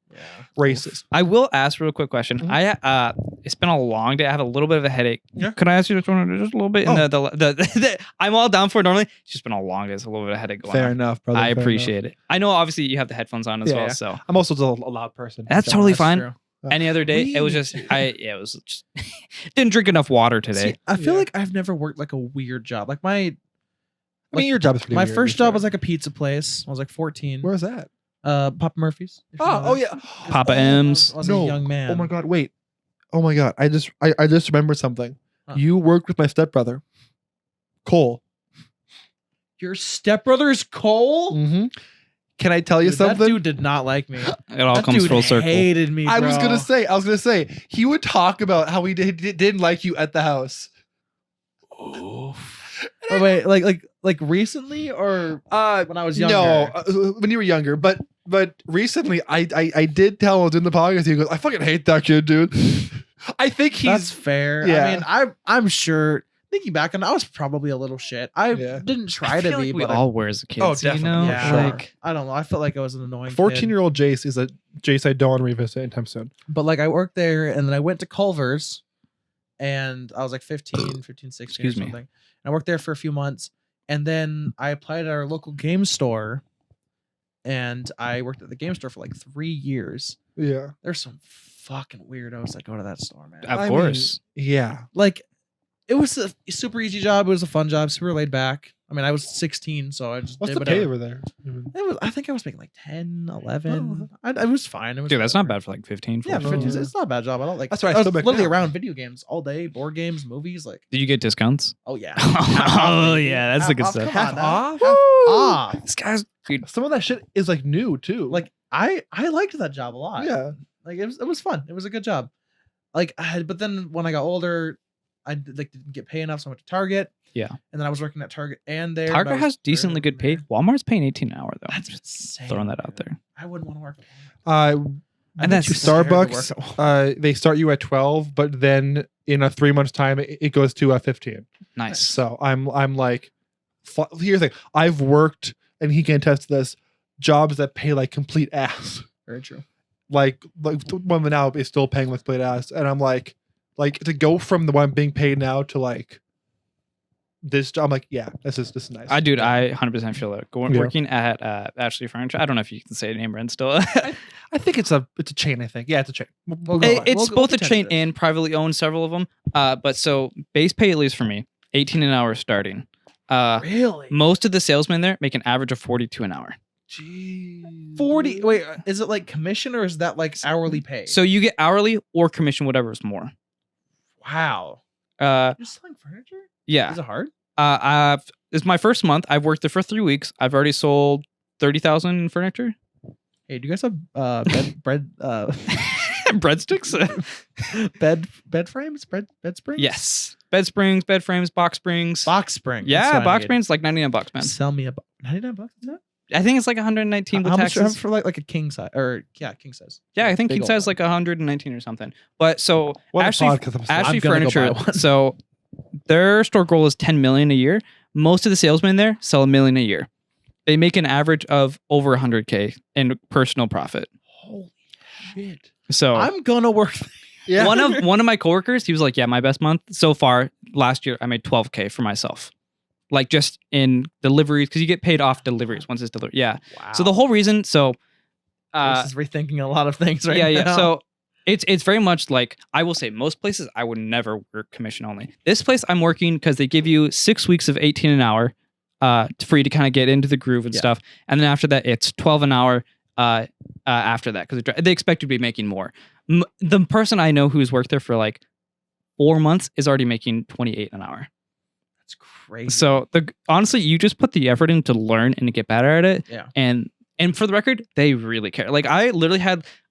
Racist. I will ask a real quick question. Mhm. It's been a long day. I have a little bit of a headache. Yeah. Could I ask you just a little bit? Oh. I'm all down for it normally. It's just been a long day. It's a little bit of headache going Fair on. enough, brother. I fair appreciate it. I know obviously you have the headphones on as Yeah, well, yeah. so enough. I'm also just a loud person. that's so- totally That's fine. true. Any other day, it was just it was just didn't drink enough water today. See, I feel Yeah. like I've never worked like a weird job. Like I mean, your job is pretty my weird, first for job sure. was like a pizza place. I was like 14. Where's that? Papa Murphy's. if you know Oh that. yeah. Papa M's. I was No. a young man. Oh my god, wait. Oh my god. I just remembered something. Huh. You worked with my stepbrother, Cole. Your stepbrother is Cole? Mm-hmm. Can I tell you Dude, something? that dude did not like me. It all That comes dude full circle. hated me, I was bro. gonna say he would talk about how he didn't like you at the house. Oh wait, like recently or when I was younger? No, when you were younger, but recently I did tell him in the podcast. He goes, "I fucking hate that kid, dude." I think That's he's fair. yeah. I mean, I'm sure. Thinking back on, it, I was probably a little shit. I Yeah. didn't try I to feel be, like we but all were as a kid. Oh, You definitely. know? yeah, sure. Like I don't know. I felt like I was an annoying 14-year-old Jace is a Jace I don't want to revisit anytime soon. But like I worked there and then I went to Culver's and I was like 15, 16 Excuse or me. something. And I worked there for a few months and then I applied at our local game store and I worked at the game store for like 3 years. Yeah, There's some fucking weirdos that go to that store, man. Of I course. mean, yeah. Like it was a super easy job. It was a fun job, super laid back. I mean, I was 16, so I just What's did the pay whatever. over there? I think I was making like 10, 11. I was fine. It was Dude, that's not whatever. bad for like 15, Yeah, 14. 50, it's not a bad job. I don't like. That's what I I was still make literally now. around video games all day, board games, movies. Like, Did you get discounts? oh yeah, Oh, yeah, that's the good Half stuff. off, come Half on now. off? Half Woo! off. This guy's dude. Some of that shit is like new too. Like I liked that job a lot. yeah, like it was fun. It was a good job. Like but then when I got older, I didn't get paid enough, so I went to Target. Yeah. And then I was working at Target and there. but Target I was has decently good barely pay. there. Walmart's paying 18 an hour though. That's Just insane. throwing that out there. I wouldn't want to work at Walmart. And that's to scared to work Starbucks. at Walmart. They start you at 12, but then in a 3 months time, it goes to 15. Nice. So I'm like, here's the thing. I've worked, and he can attest to this, jobs that pay like complete ass. Very true. Like the one now is still paying like complete ass, and I'm like to go from the one I'm being paid now to like this job. I'm like, yeah, this is nice. I 100% feel it. Yeah. Working at Ashley Furniture. I don't know if you can say the name brand still. I think it's a chain. I think yeah, it's a chain. We'll go on. It's We'll both a pretend chain it is. and privately owned, several of them. But so base pay, at least for me, 18 an hour starting. Really? Most of the salesmen there make an average of 42 an hour. Jeez. 40. Wait, is it like commission or is that like hourly pay? So you get hourly or commission, whatever is more. wow. Uh, You're selling furniture? yeah. Is it hard? It's my first month. I've worked there for 3 weeks. I've already sold 30,000 in furniture. Hey, do you guys have bread Breadsticks. bed frames? Bed springs? Yes. Bed springs, bed frames, box springs. Box spring. That's Yeah, what I box need. springs like $99, man. Sell me a $99. Is that? I think it's like 119 with How much taxes. for like a king size king size? Yeah, I think Big king old size one. like 119 or something. But so What a Ashley podcast episode. Ashley I'm gonna go Furniture. buy one. So their store goal is 10 million a year. Most of the salesmen there sell $1 million a year. They make an average of over 100K in personal profit. Holy shit! So I'm gonna work. Yeah. one of my coworkers, he was like, "Yeah, my best month so far last year, I made 12K for myself, like just in deliveries because you get paid off deliveries once it's delivered." Yeah. Wow. So the whole reason, so This is rethinking a lot of things right yeah, now. yeah. So it's very much like I will say most places I would never work commission only. This place I'm working because they give you 6 weeks of 18 an hour, for you to kind of get into the groove and Yeah. stuff, and then after that it's 12 an hour. After that, because they expect you to be making more. The person I know who's worked there for like 4 months is already making 28 an hour. That's crazy. So honestly, you just put the effort in to learn and to get better at it. Yeah. And for the record, they really care. Like I literally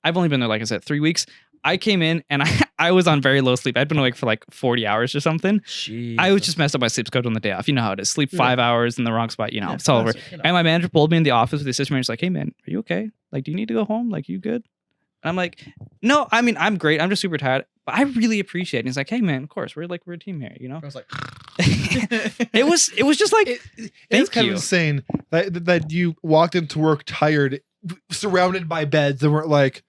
I've only been there, like I said, 3 weeks. I came in and I was on very low sleep. I'd been awake for like 40 hours or something. I was just messed up my sleep schedule on the day off. You know how it is. Sleep 5 hours in the wrong spot. You know, it's all over. And my manager pulled me in the office with the assistant manager. Like, "Hey man, are you okay? Like, do you need to go home? Like, you good?" And I'm like, "No, I mean, I'm great. I'm just super tired. But I really appreciate it." And he's like, "Hey man, of course, we're a team here, you know?" I was like, It was just like, It's thank kind you. of insane that you walked into work tired, surrounded by beds, and weren't like,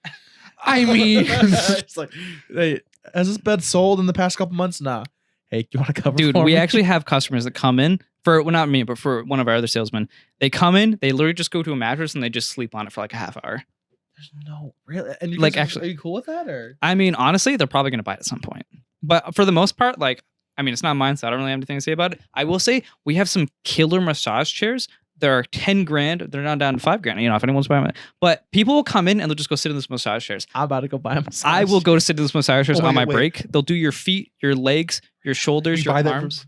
I mean, it's like, hey, has this bed sold in the past couple months? Nah. Hey, you want to cover? Dude, for we me? actually have customers that come in for, well, not me, but for one of our other salesmen. They come in, they literally just go to a mattress and they just sleep on it for like a half hour. There's no really, and you Like, guys actually- are you cool with that or? I mean, honestly, they're probably going to buy it at some point. But for the most part, like, I mean, it's not mine, so I don't really have anything to say about it. I will say we have some killer massage chairs. They're 10 grand. They're now down to 5 grand. You know, if anyone's buying it. But people will come in and they'll just go sit in this massage chairs. I'm about to go buy a massage. I will go to sit in this massage chairs Oh, on my wait. break. They'll do your feet, your legs, your shoulders, You your buy that arms.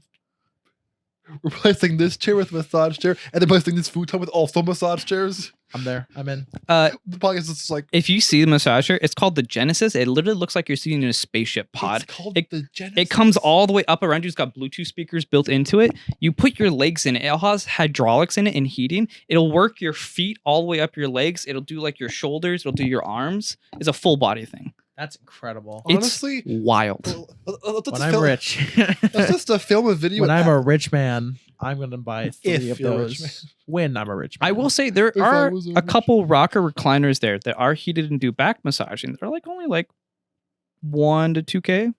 replacing this chair with a massage chair, and then replacing this futon with also massage chairs. I'm there. I'm in. The podcast is just like, If you see the massage chair, it's called the Genesis. It literally looks like you're sitting in a spaceship pod. it's called It- the Genesis. It comes all the way up around you. It's got Bluetooth speakers built into it. You put your legs in it. It has hydraulics in it and heating. It'll work your feet all the way up your legs. It'll do like your shoulders. It'll do your arms. It's a full body thing. That's incredible. It's Honestly, wild. let's When just I'm film- rich, Let's just film a video. when with I'm that. a rich man, I'm gonna buy 3 If of you're a rich those. When I'm a rich man, I will say there If I are was a a rich- couple rocker recliners there that are heated and do back massaging. They're like only like 1 to 2K.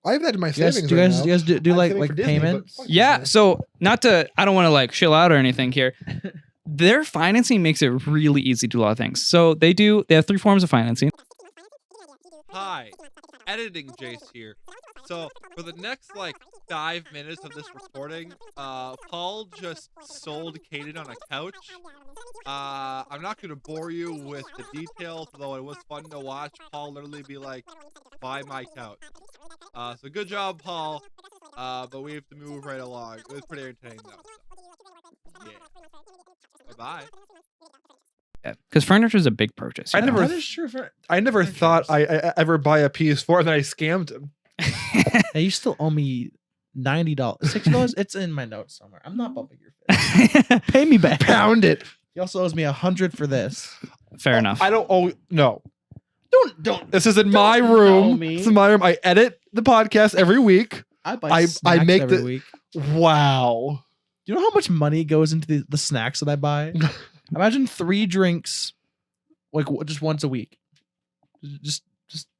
I have that in my Do you guys, savings. do you right guys, now. do you guys do I'm like saving for Disney, payment? but fuck Yeah. Disney. So not to, I don't want to like chill out or anything here. Their financing makes it really easy to do a lot of things. So they have 3 forms of financing. Hi, editing Jace here. So for the next like 5 minutes of this recording, Paul just sold Caden on a couch. I'm not gonna bore you with the details, though it was fun to watch Paul literally be like, "Buy my couch." So good job, Paul. But we have to move right along. It was pretty entertaining though. So. Yeah. Bye bye. Because furniture is a big purchase. I you know? never- That is true. I never thought I ever buy a PS4, and then I scammed him. Hey, you still owe me $90, $60. It's in my notes somewhere. I'm not bumping your fist. Pay me back. Pound it. He also owes me $100 for this. Fair enough. I don't owe. No, Don't. this is in my know room. me. This is my room. I edit the podcast every week. I buy I snacks make every the- week. Wow. Do you know how much money goes into the snacks that I buy? Imagine 3 drinks, like just once a week. Just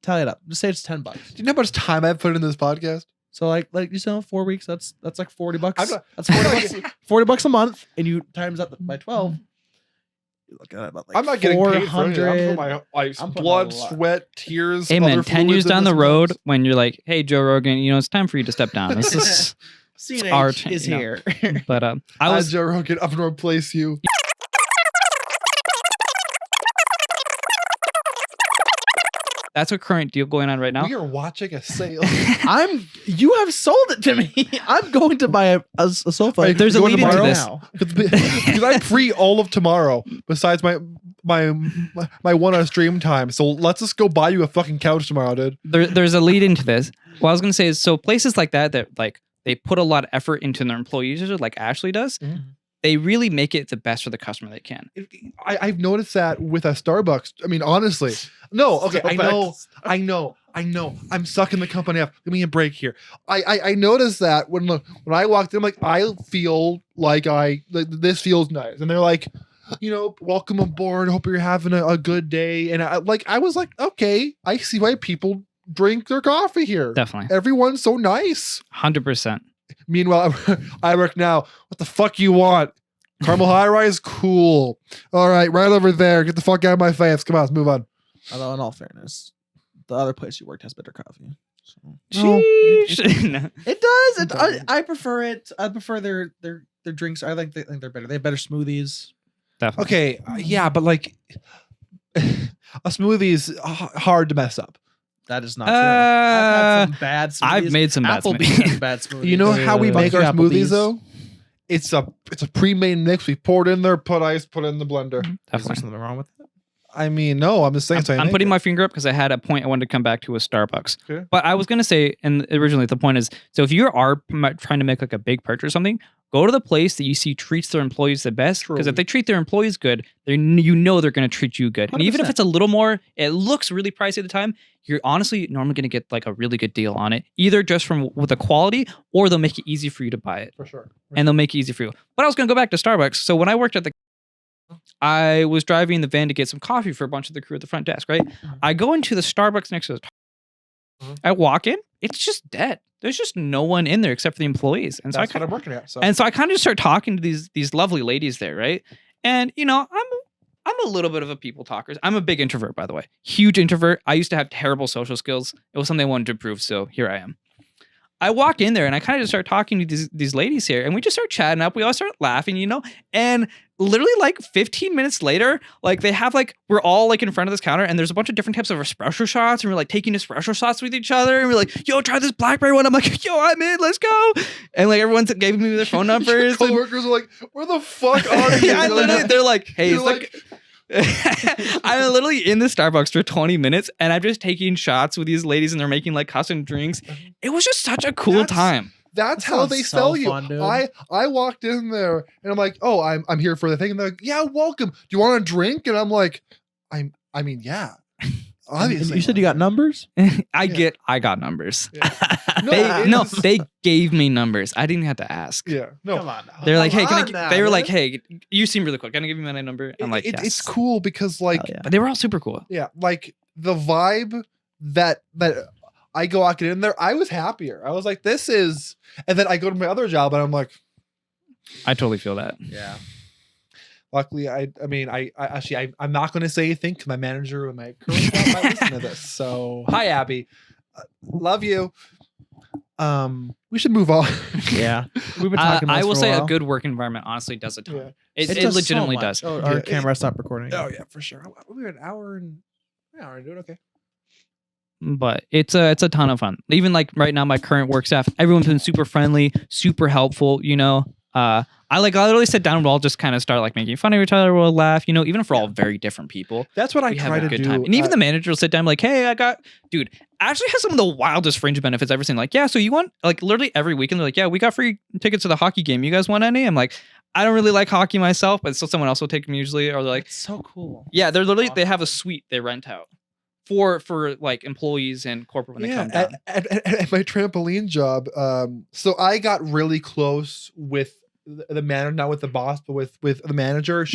tally it up. Just say it's $10. Do you know how much time I've put into this podcast? So like you said, 4 weeks. That's like $40. I'm not- That's $40. $40 a month, and you times that by 12. You're looking at about like I'm not getting paid for anything. I'm 400. putting my I'm putting blood, a lot. sweat, tears. Hey man, other 10 fluids years in down this the road, box. when you're like, "Hey Joe Rogan, you know it's time for you to step down." This is CNH art, is you know. here. But I Hi, was Joe Rogan. I'm gonna replace you. That's a current deal going on right now. We are watching a sale. You have sold it to me. I'm going to buy a sofa. Right, There's a going lead into tomorrow? this. now. Because I'm free all of tomorrow, besides my one on stream time. So let's just go buy you a fucking couch tomorrow, dude. There's a lead into this. What I was gonna say is, so places like that like they put a lot of effort into their employees, like Ashley does. Mhm. They really make it the best for the customer they can. I've noticed that with a Starbucks. I mean, honestly, no. Okay, I know. I'm sucking the company up. Give me a break here. I noticed that when I walked in, I'm like, I feel like this feels nice, and they're like, welcome aboard. Hope you're having a good day. And I was like, okay, I see why people drink their coffee here. Definitely, Everyone's so nice. 100%. Meanwhile, I work now. What the fuck you want? Caramel high rise? Cool. All right, right over there. Get the fuck out of my face. Come on, let's move on. Although, in all fairness, the other place you worked has better coffee. So. No, Sheesh. No. It does. It doesn't. I prefer it. I prefer their drinks. I think they're better. They have better smoothies. Definitely. Okay, yeah, but like a smoothie is hard to mess up. That is not true. I've had some bad smoothies. I've made some bad Applebee's smoothies. has bad smoothies. You know how we Fuck make you, our smoothies Applebee's. though? It's a pre-made mix. We pour it in there, put ice, put it in the blender. Is there Definitely. something wrong with it? I mean, no, I'm just saying. I'm putting my finger up because I had a point I wanted to come back to with Starbucks. Okay. But I was going to say, and originally the point is, so if you are trying to make like a big purchase or something, go to the place that you see treats their employees the best. Because Truly. if they treat their employees good, they're going to treat you good. And even if 100%. it's a little more, it looks really pricey at the time, you're honestly normally going to get like a really good deal on it, either just from with the quality or they'll make it easy for you to buy it. For sure. And they'll make it easy for you. But I was going to go back to Starbucks. So when I worked at I was driving the van to get some coffee for a bunch of the crew at the front desk, right? I go into the Starbucks next to the I walk in, it's just dead. There's just no one in there except for the employees. And so That's what I'm working at. So. I kind of just start talking to these lovely ladies there, right? And I'm a little bit of a people talker. I'm a big introvert, by the way. Huge introvert. I used to have terrible social skills. It was something I wanted to improve, so here I am. I walk in there and I kind of just start talking to these ladies here, and we just start chatting up. We all start laughing, and literally like 15 minutes later, like they have like, we're all like in front of this counter and there's a bunch of different types of espresso shots, and we're like taking espresso shots with each other, and we're like, yo, try this blackberry one. I'm like, yo, I'm in, let's go. And like everyone's giving me their phone numbers. Your and- coworkers are like, where the fuck are you? yeah, they're like, hey, You're it's like I'm literally in the Starbucks for 20 minutes and I'm just taking shots with these ladies and they're making like custom drinks. It was just such a cool That's- time. That's That how sounds they so sell you. fun, dude. I walked in there and I'm like, oh, I'm here for the thing. And they're like, yeah, welcome. Do you want a drink? And I'm like, I mean, yeah. Obviously. You said you got numbers? I got numbers. No, They gave me numbers. I didn't have to ask. Yeah. No. Come on now. They're like, hey, Come on now, they were like, dude. hey, you seem really cool. Can I give you my number? I'm like, yes. It's cool because like, Hell yeah. But they were all super cool. yeah, like the vibe that I go walking in there, I was happier. I was like, this is, and then I go to my other job and I'm like, I totally feel that. Yeah. luckily, I mean, I'm not going to say anything because my manager and my current job might listen to this. So hi, Abby, love you. We should move on. Yeah. We've been talking about I this will for a say a while. good work environment honestly does a ton. Yeah. It does so legitimately much. does. Oh, our Yeah. camera stopped recording. Oh yeah, for sure. We're an hour and do it. Okay. But it's a ton of fun. Even like right now, my current work staff, everyone's been super friendly, super helpful. I literally sit down and we'll all just kind of start like making fun of each other. We'll laugh. Even if we're all very different people, That's what I we have try a to good do. time. And even the manager will sit down like, hey, Ashley has some of the wildest fringe benefits I've ever seen. Like, yeah, so you want like literally every weekend they're like, yeah, we got free tickets to the hockey game. You guys want any? I'm like, I don't really like hockey myself, but still someone else will take me usually. Or they're like, It's so cool. yeah, they're literally they have a suite they rent out for like employees and corporate when they come down. At my trampoline job, so I got really close with the manager, not with the boss, but with the manager.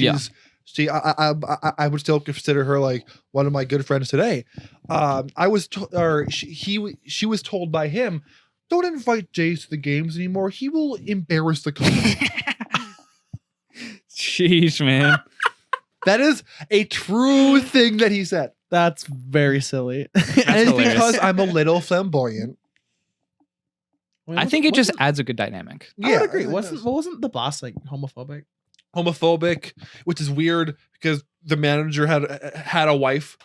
I would still consider her like one of my good friends today. She was told by him, don't invite Jace to the games anymore. He will embarrass the company. Sheesh, man. That is a true thing that he said. That's very silly. And it's hilarious. because I'm a little flamboyant. I think it just adds a good dynamic. I would agree. it does. Wasn't the boss like homophobic? Homophobic, which is weird because the manager had a wife.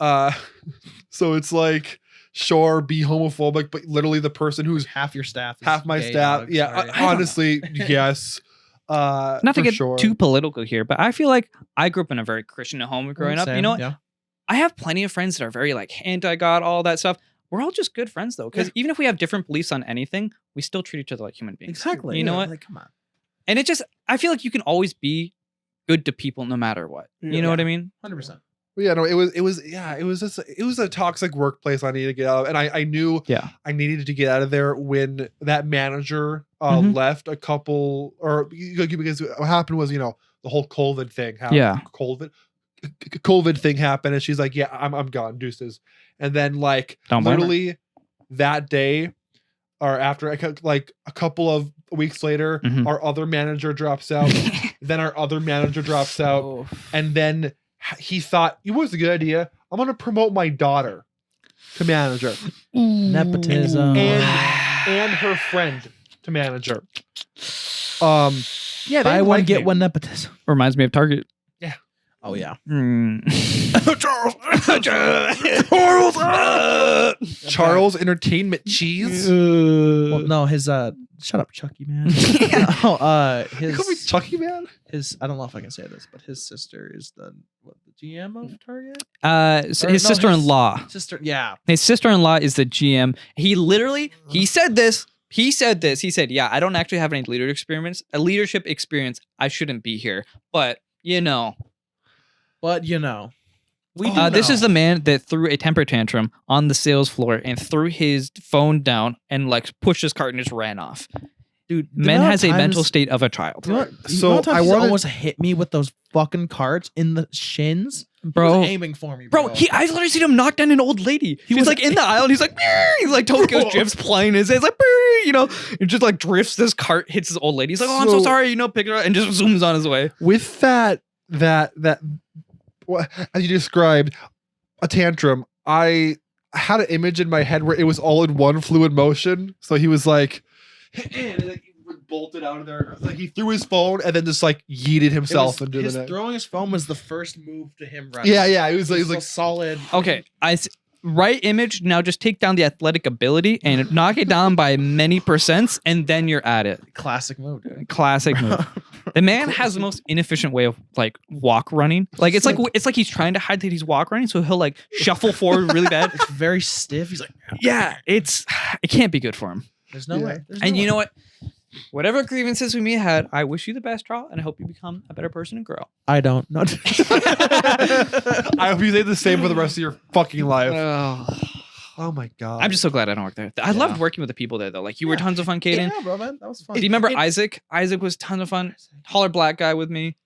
So it's like, sure, be homophobic, but literally the person who's half your staff. Is half my gay, staff. dog. Yeah, Sorry. honestly, yes. Not to for get sure. too political here, but I feel like I grew up in a very Christian home growing up. Same, You know what? Yeah. I have plenty of friends that are very like anti-God, all that stuff. We're all just good friends though, because even if we have different beliefs on anything, we still treat each other like human beings. Exactly. You know what? Like, come on. And it just, I feel like you can always be good to people no matter what. You know what I mean? 100%. Yeah, no, it was a toxic workplace I needed to get out of, and I knew I needed to get out of there when that manager left a couple, or because what happened was, the whole COVID thing happened. Yeah. COVID thing happened, and she's like, yeah, I'm gone, deuces. And then like Don't blame her. literally that day, or after like a couple of weeks later, our other manager drops out. Then our other manager drops out, and then he thought it was a good idea. I'm gonna promote my daughter to manager, Nepotism. and her friend to manager. Yeah, Buy they one, like get me. one nepotism. Reminds me of Target. Oh, yeah. Charles Entertainment Cheese. Well, no, his shut up, Chucky, man. No, You call me Chucky, man. his I don't know if I can say this, but his sister is the GM of Target. His sister-in-law. Sister, yeah. His sister-in-law is the GM. He literally, he said this. He said, yeah, I don't actually have any leadership experience. I shouldn't be here. But, we do. this know. is the man that threw a temper tantrum on the sales floor and threw his phone down and like pushed his cart and just ran off. Dude. the Man amount has of a mental times- state of a child. You know what? So I wanted wanted- almost hit me with those fucking carts in the shins. He Bro. was aiming for me, bro. I literally seen him knock down an old lady. He was was- like in the aisle and he's like, "Meow." He's like Tokyo Bro. drifts playing his head, like, "Meow," it just like drifts this cart, hits this old lady. He's like, "Oh, I'm so So- sorry," pick it up and just zooms on his way. With that what, as you described, a tantrum, I had an image in my head where it was all in one fluid motion. So he was like, and like, he bolted out of there. Like he threw his phone and then just like yeeted himself into his the net. throwing his phone was the first move to him running. Yeah, it was It was like a solid. Okay, right image. Now just take down the athletic ability and knock it down by many percents, and then you're at it. Classic move, dude. Classic move. The man has the most inefficient way of like walk running. Like it's like he's trying to hide that he's walk running, so he'll like shuffle forward really bad. It's very stiff. He's like, Yeah, it can't be good for him. there's no Yeah. way. There's And no you know way. what? Whatever grievances we may have had, I wish you the best, Charles, and I hope you become a better person and grow. I don't. No. I hope you say the same for the rest of your fucking life. Oh my god. I'm just so glad I don't work there. I loved working with the people there, though. Like, you were tons of fun, Caden. Yeah, bro, man, that was fun. Do you remember Isaac? Isaac was tons of fun. Taller black guy with me.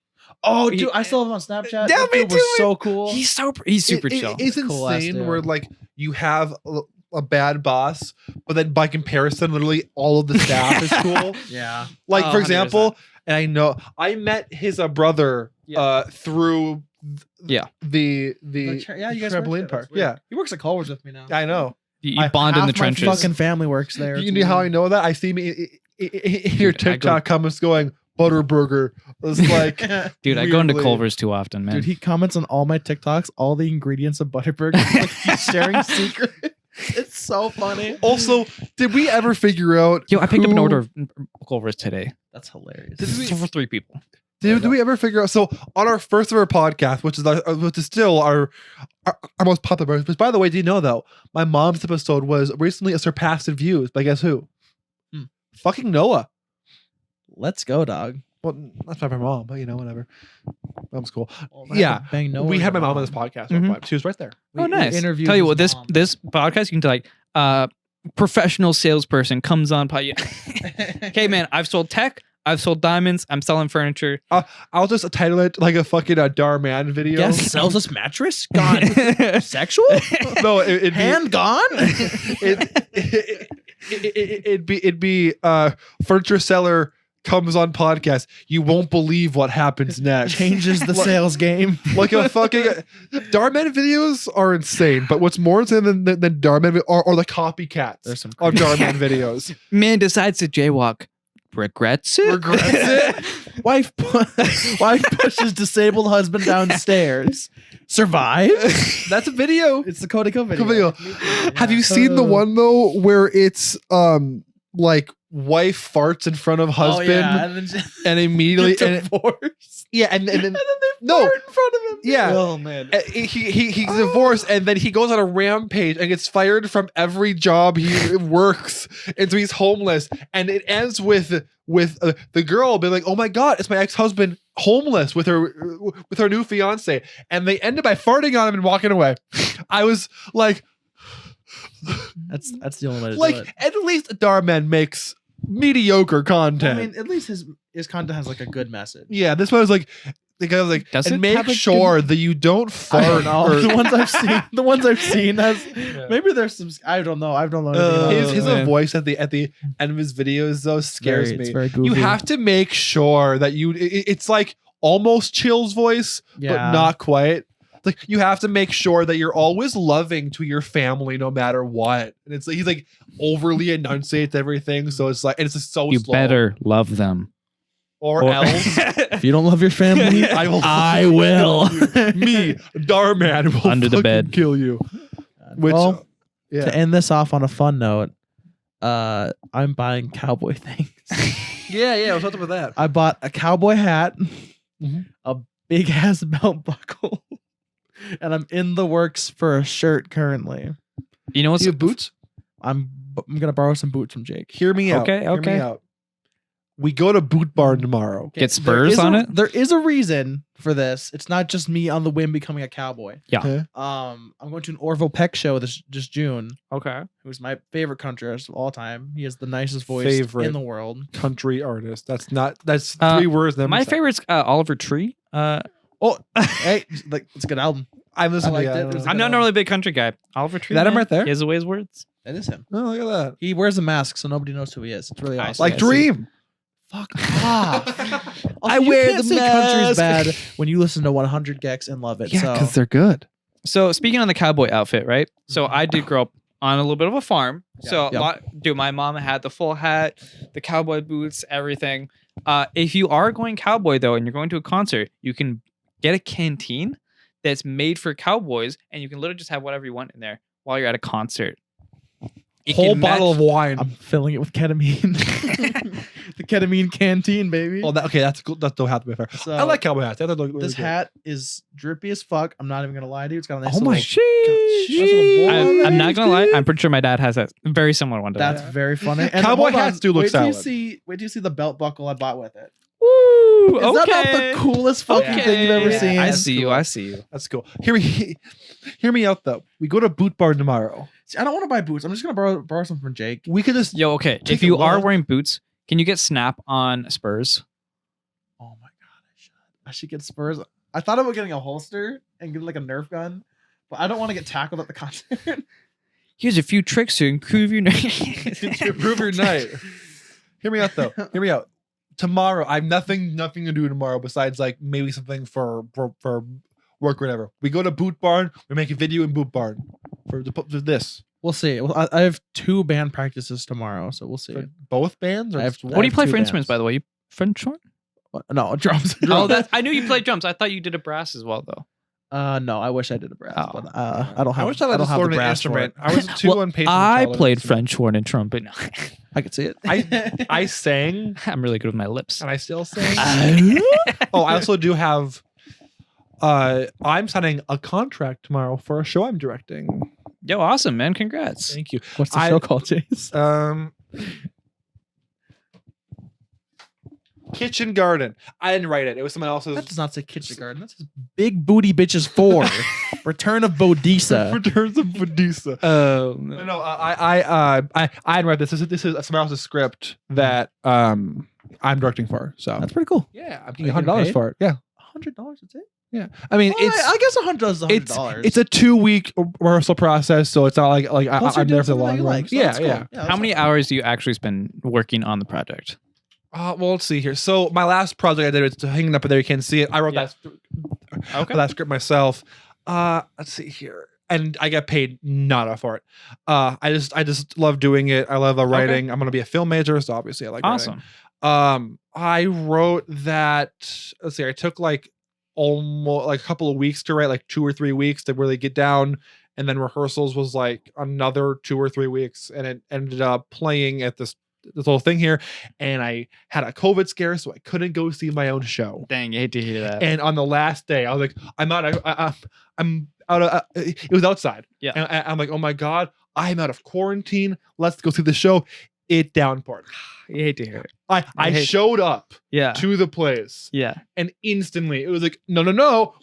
Oh, He- dude, I still have him on Snapchat. Yeah, That me dude was too. so cool. He's super chill. It's Cool ass insane dude. where like you have a bad boss, but then by comparison, literally all of the staff is cool. Yeah. Like Oh, for 100%. example, and I know I met his brother through Yeah. the Yeah, you guys trampoline park. Yeah, He works at Culver's with me now. I know. You bond in the half my trenches. Fucking family works there. You It's know how I weird. know that? I see me in your Dude, I go- TikTok comments going Butterburger. It's like Dude, I go into weirdly- Culver's too often, man. Dude, he comments on all my TikToks, all the ingredients of Butterburger. Like he's sharing secrets. It's so funny. Also, did we ever figure out? Yo, I picked up an who- order of Culver's today. That's hilarious. For 3 people. Did we ever figure out? So on our first ever podcast, which is still our most popular. But by the way, do you know though, my mom's episode was recently surpassed in views by guess who? Fucking Noah. Let's go, dog. Well, that's not my mom, but whatever. Mom's cool. Well, Yeah, bang no. we had my mom on this podcast one time. She was right there. Oh, nice. interviewed Tell you his what, this mom. this podcast, you can do like professional salesperson comes on. Okay, man, I've sold tech. I've sold diamonds. I'm selling furniture. I'll just title it like a fucking Darman video. Guess sells us mattress. Gone. Sexual. No, it'd be Hand gone. it'd be furniture seller comes on podcast. You won't believe what happens next. Changes the Like- sales game. Like a fucking Darman videos are insane, but what's more insane than Darman are the copycats There's some of crazy- Darman videos. Man decides to jaywalk. regrets it. Regrets it. Wife pushes disabled husband downstairs. Survive. That's a video. It's the Kodako Video. video. Have you seen the one though where it's like wife farts in front of husband and then and immediately divorced. and then And then they no. fart in front of him. Yeah. Oh man. He's divorced and then he goes on a rampage and gets fired from every job he works, and so he's homeless, and it ends with the girl being like, oh my god, it's my ex-husband homeless with her new fiance, and they ended by farting on him and walking away. I was like, That's the only way to do like it. at least Darman makes mediocre content. I mean, at least his content has like a good message. Yeah, this one was like, the guy was like, Does and it make have a sure that you don't I don't fart. know. or- The ones I've seen has maybe there's some. I don't know. I don't know. anything about his it. his voice at the end of his videos though scares It's me. very goofy. You have to make sure that it's like almost Chill's voice, but not quite. Like you have to make sure that you're always loving to your family no matter what. And it's like he's like overly enunciates everything, so it's like, and it's just so You slow. better love them. or else If you don't love your family, I will. me, Darman, will Under the fucking bed. kill you. Which Well, yeah, to end this off on a fun note, I'm buying cowboy things. yeah. What's up with that? I bought a cowboy hat, Mhm. a big ass belt buckle, and I'm in the works for a shirt currently. You know what's Do you have boots? I'm gonna borrow some boots from Jake. Hear me out. Okay, Hear me okay. out. We go to Boot Barn tomorrow. Get Spurs on it? There is a reason for this. It's not just me on the whim becoming a cowboy. Yeah. Okay. I'm going to an Orville Peck show this June, Okay. who's my favorite country artist of all time. He has the nicest voice Favorite. in the world. Country artist. That's three Uh, words. Never My said. favorite's Oliver Tree. Oh, hey, like it's a good album. I'm listening. liked to it. It was I'm not a really big country guy. Oliver Tree. That him man, right there? He has the ways words. That is him. Oh, look at that. He wears a mask, so nobody knows who he is. It's really I awesome. see. Like Dream. Fuck off. I Also, you wear can't the say country's mask. bad when you listen to 100 Gex and love it. Yeah, so because they're good. So speaking on the cowboy outfit, right? So I did grow up on a little bit of a farm. So Yeah. dude, my mom had the full hat, the cowboy boots, everything. If you are going cowboy though, and you're going to a concert, you can get a canteen that's made for cowboys, and you can literally just have whatever you want in there while you're at a concert. It Whole can bottle match- of wine. I'm filling it with ketamine. The ketamine canteen, baby. Oh, okay, that's cool. That don't have to be fair. So, I like cowboy hats. They look really this good. hat is drippy as fuck. I'm not even gonna lie to you. It's got a nice Oh my little- Sheesh. That's I'm not gonna lie. I'm pretty sure my dad has a very similar one to That's that. very funny. And Cowboy hold on, hats do look wait till you solid. Wait till you see the belt buckle I bought with it. Woo! Is that not the coolest fucking thing you've ever Yeah. seen? I That's see you. cool. I see you. That's cool. Hear me out though. We go to Boot Barn tomorrow. See, I don't want to buy boots. I'm just gonna borrow some from Jake. We could just Yo, okay. Take If a you are look. wearing boots, can you get Snap on Spurs? Oh my god, I should get Spurs. I thought about getting a holster and getting like a Nerf gun, but I don't want to get tackled at the concert. Here's a few tricks to improve your improve your night. Hear me out though. Hear me out. Tomorrow, I have nothing to do tomorrow besides like maybe something for work or whatever. We go to Boot Barn. We make a video in Boot Barn for this. We'll see. Well, I have 2 band practices tomorrow, so we'll see. For both bands. Or I have- just What do you have play 2 for instruments, bands. by the way? You French horn? No, drums. Oh, I knew you played drums. I thought you did a brass as well, though. No, I wish I did a brass, Oh. but I don't have. I wish I don't just have the learned an brass for instrument. it. I was too Well, impatient. I to learn played an instrument. French horn and trumpet. No, I could see it. I sang I'm really good with my lips. and I still sing. Oh, I also do have. I'm signing a contract tomorrow for a show I'm directing. Yo, awesome, man. Congrats. Thank you. What's the I- show called, Jace? Kitchen Garden. I didn't write it. It was someone else's. That does not say Kitchen Garden. That says Big Booty Bitches 4. Return of Bodisa. Returns of Medusa. Oh, No, I didn't write this. This is someone else's script that I'm directing for. So That's pretty cool. yeah, I'm Are getting you getting $100 paid? for it. Yeah, $100. That's it. yeah. I mean, Well, it's I guess $100 is it's $100. it's a 2-week rehearsal process, so it's not like Plus you're I'm doing there for the something that long you run. like, so Yeah, that's cool. yeah. that's How many fine. hours do you actually spend working on the project? Well, let's see here. So my last project I did was hanging up there. You can see it. I wrote Yeah. that script myself. Let's see here, and I get paid nada for it. I just love doing it. I love writing. I'm gonna be a film major, so obviously I like writing. Awesome. I wrote that. Let's see. I took like almost like a couple of weeks to write, like 2 or 3 weeks to really get down, and then rehearsals was like another 2 or 3 weeks, and it ended up playing at this little thing here, and I had a COVID scare, so I couldn't go see my own show. Dang, I hate to hear that. And on the last day, I was like, I'm out of. It was outside. Yeah. And I'm like, oh my god, I'm out of quarantine. Let's go see the show. It downpoured. I hate to hear it. I hate- showed up Yeah. to the place, Yeah. and instantly it was like, no,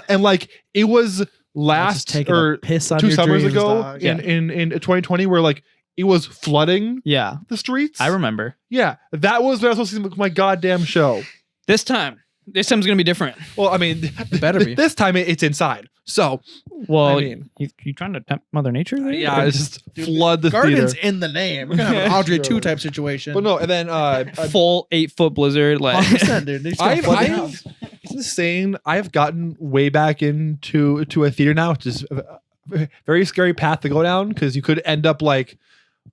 and like it was last taking or a piss on 2 your summers dreams, ago dog. in 2020, where like it was flooding Yeah. the streets. I remember. Yeah, that was when I was supposed to see my goddamn show. This time's gonna be different. Well, I mean, better be. this time it's inside. So Well, I mean- you trying to tempt Mother Nature there? yeah, it's just flood the Garden's theater. in the name. We're gonna have an Audrey 2 type situation. But no, and then Full 8-foot blizzard. Like 100%, dude. They just gotta flood the house. it's insane. I've gotten way back into a theater now, which is a very scary path to go down because you could end up like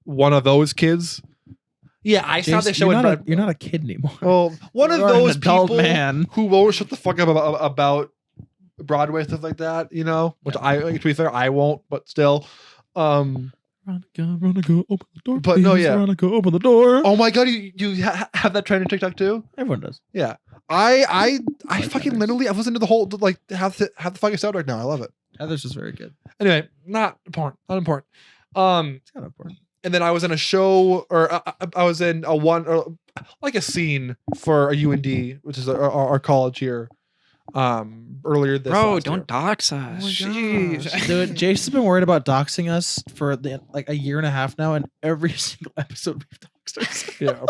one of those kids. Yeah, I saw Jace, the show. you're not a kid anymore. Well, one of You're an those adult people man. who won't shut the fuck up about Broadway stuff like that, you know. Which to be fair, I won't, but still. Veronica, open the door. But no, please. yeah. Veronica, open the door. Oh my god, you have that trend on TikTok too? Everyone does. Yeah. I like fucking that. literally I've listened to the whole like have the fucking soundtrack now. I love it. Heather's just very good. Anyway, not important. It's kind of important. And then I was in a show, or I was in a one, or like a scene for a UND, which is our college here. Earlier this. bro, last don't year. dox us. Oh my Jeez. gosh. Dude, Jace has been worried about doxing us for like a year and a half now, and every single episode we've doxed ourselves. Yeah.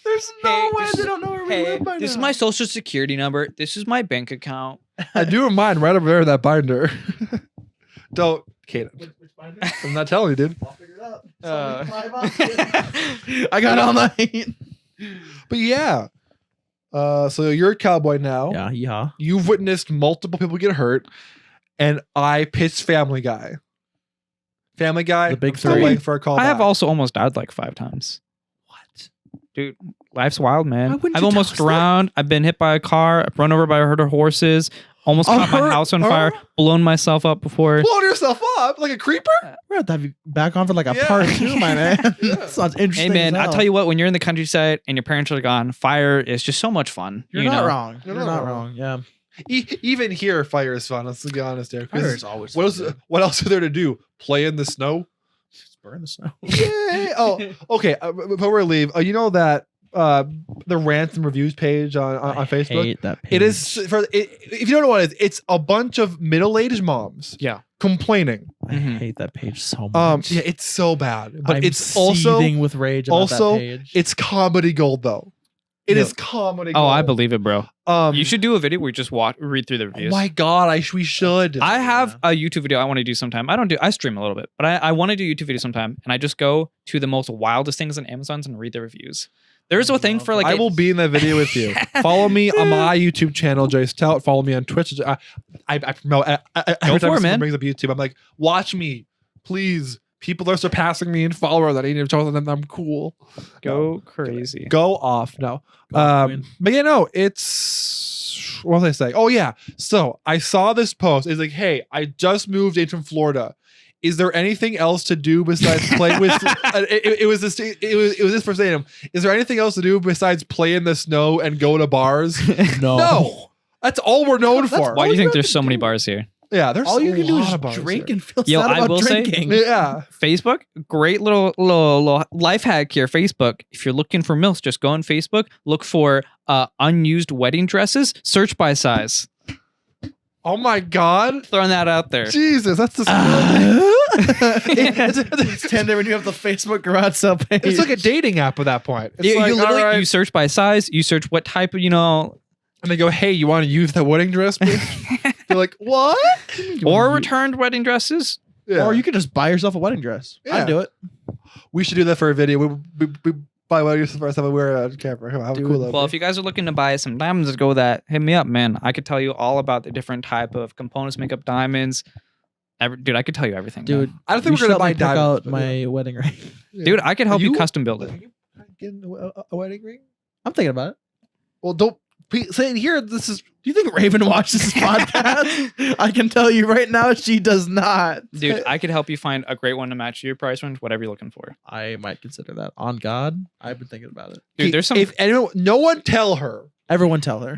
There's no Hey, way this- they don't know where we Hey, live by this is now. my social security number. This is my bank account. I do remind right over there in that binder. Don't, Caden. I'm not telling you, dude. I'll figure it out. Uh, I got all night. But yeah. So you're a cowboy now. Yeah. You've witnessed multiple people get hurt, and I pitched Family Guy. Family Guy. The big I'm still three. waiting for a call. I have back. also almost died like 5 times. What? Dude, life's wild, Why man. wouldn't I've you almost tell us that? drowned. I've been hit by a car. I've run over by a herd of horses. Almost A caught my herd- house on a- fire. Blown myself up before. Blowing yourself up like a creeper. We're gonna have to have you back on for like a Yeah. part 2, my man. Yeah. Sounds Hey interesting. man, as I'll hell. tell you what. When you're in the countryside and your parents are gone, fire is just so much fun. You're you not know? wrong. You're You're not not wrong. wrong. Yeah. Even here, fire is fun. Let's be honest here. 'cause Fire is always What fun, else? dude. What else is there to do? Play in the snow? Just burn the snow. Yay! Oh, okay. Before we leave, you know that the rants and reviews page on Facebook. Hate that page. It is if you don't know what it is, it's a bunch of middle-aged moms. Yeah. Complaining. I Mhm. hate that page so much. Yeah, it's so bad, but I'm it's also seething with rage about also that page. it's comedy gold though. It Yeah. is comedy Oh, gold. I believe it, bro. Um, You should do a video where you just read through the Oh reviews. my god, we should. I have a YouTube video I want to do sometime. I stream a little bit, but I want to do YouTube video sometime, and I just go to the most wildest things on Amazon's and read the reviews. There's a thing for like I will be in that video with you. Follow me on my YouTube channel, Jace Tout. Follow me on Twitch. I promote every for time it, someone man. brings up YouTube. I'm like, watch me, please. People are surpassing me in followers. I need to tell them I'm cool. go crazy. Go off. No. Queen. But it's what was I saying? Oh yeah. So I saw this post. It's like, hey, I just moved in from Florida. Is there anything else to do besides play with? It was this first item. Is there anything else to do besides play in the snow and go to bars? no. No. That's all we're known That's for. Why do you all think you there's have so to many do. bars here? Yeah, there's All you a can do lot is of bars drink here. and feel Yo, sad I about will say- drinking. Yeah. Facebook, great little life hack here. Facebook, if you're looking for milfs, just go on Facebook, look for unused wedding dresses, search by size. Oh my God. Throwing that out there. Jesus, that's disgusting. It's tender when you have the Facebook garage sale page. It's like a dating app at that point. It's You like, literally all right. you search by size, you search what type of And they go, hey, you want to use the wedding dress, please? You're like, what? or returned wedding dresses. Yeah. Or you could just buy yourself a wedding dress. Yeah. I'd do it. We should do that for a video. We buy wedding dress for ourselves and wear a camera. Come on, have a Dude, cool Well, if you guys are looking to buy some diamonds that go with that, hit me up, man. I could tell you all about the different type of components make up diamonds. Dude, I could tell you everything. Dude, man. I don't think you we're going to should buy help me pick diamonds. out my wedding ring. Yeah. Dude, I could help you You- custom build it. fucking a wedding ring? I'm thinking about it. Well, don't say it here. This is. Do you think Raven watches this podcast? I can tell you right now, she does not. Dude, I could help you find a great one to match your price range, whatever you're looking for. I might consider that. On God, I've been thinking about it. Dude, there's some. If anyone, no one tell her. Everyone tell her.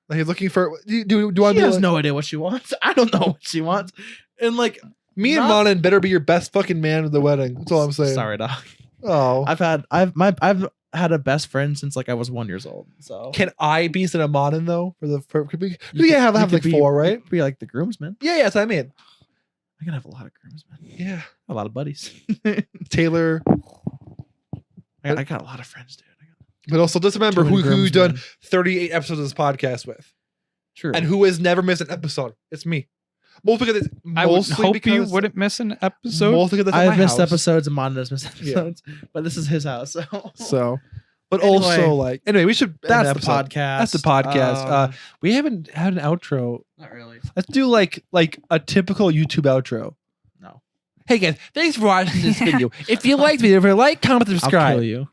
Like he's looking for. Do I? She has no idea what she wants. I don't know what she wants. And like Me and not- Monin better be your best fucking man at the wedding. That's all I'm saying. Sorry, dog. Oh. I've had a best friend since like I was 1 year old. So Can I be a Monin though? Could we You yeah, have you like could be- 4, right? Be like the groomsman. Yeah, that's what I mean. I can have a lot of groomsmen. Yeah. A lot of buddies. Taylor. I got a lot of friends, dude. But also just remember Too many who you've done groomsmen. 38 episodes of this podcast with. True. And who has never missed an episode. It's me. Mostly because it's I would mostly hope you because wouldn't miss an episode. mostly because it's at I've my missed house. episodes and Mon has missed episodes, but this is his house. So but Anyway. also like anyway, we should end That's the episode. podcast. That's the podcast. We haven't had an outro. Not really. Let's do like a typical YouTube outro. No. Hey guys, thanks for watching this video. If you liked the video, like, comment, I'll subscribe. kill you.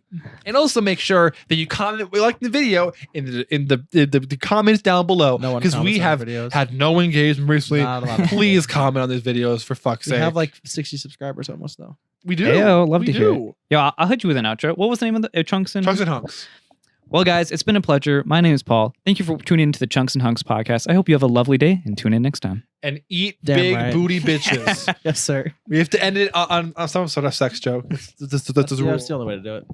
And also make sure that you comment we like the video in the comments down below. No one Because we comments on have our videos. had no engagement recently. Not a lot of Please comment on these videos for fuck's We sake. have like 60 subscribers almost though. we do. Ayo, love we to do. hear it. Yo, I'll hit you with an outro. What was the name of the Chunks and Chunks and Hunks. Well, guys, it's been a pleasure. My name is Paul. Thank you for tuning into the Chunks and Hunks podcast. I hope you have a lovely day and tune in next time. And eat Damn big right. booty bitches. Yes, sir. We have to end it on some sort of sex joke. That's the That's rule. the only way to do it.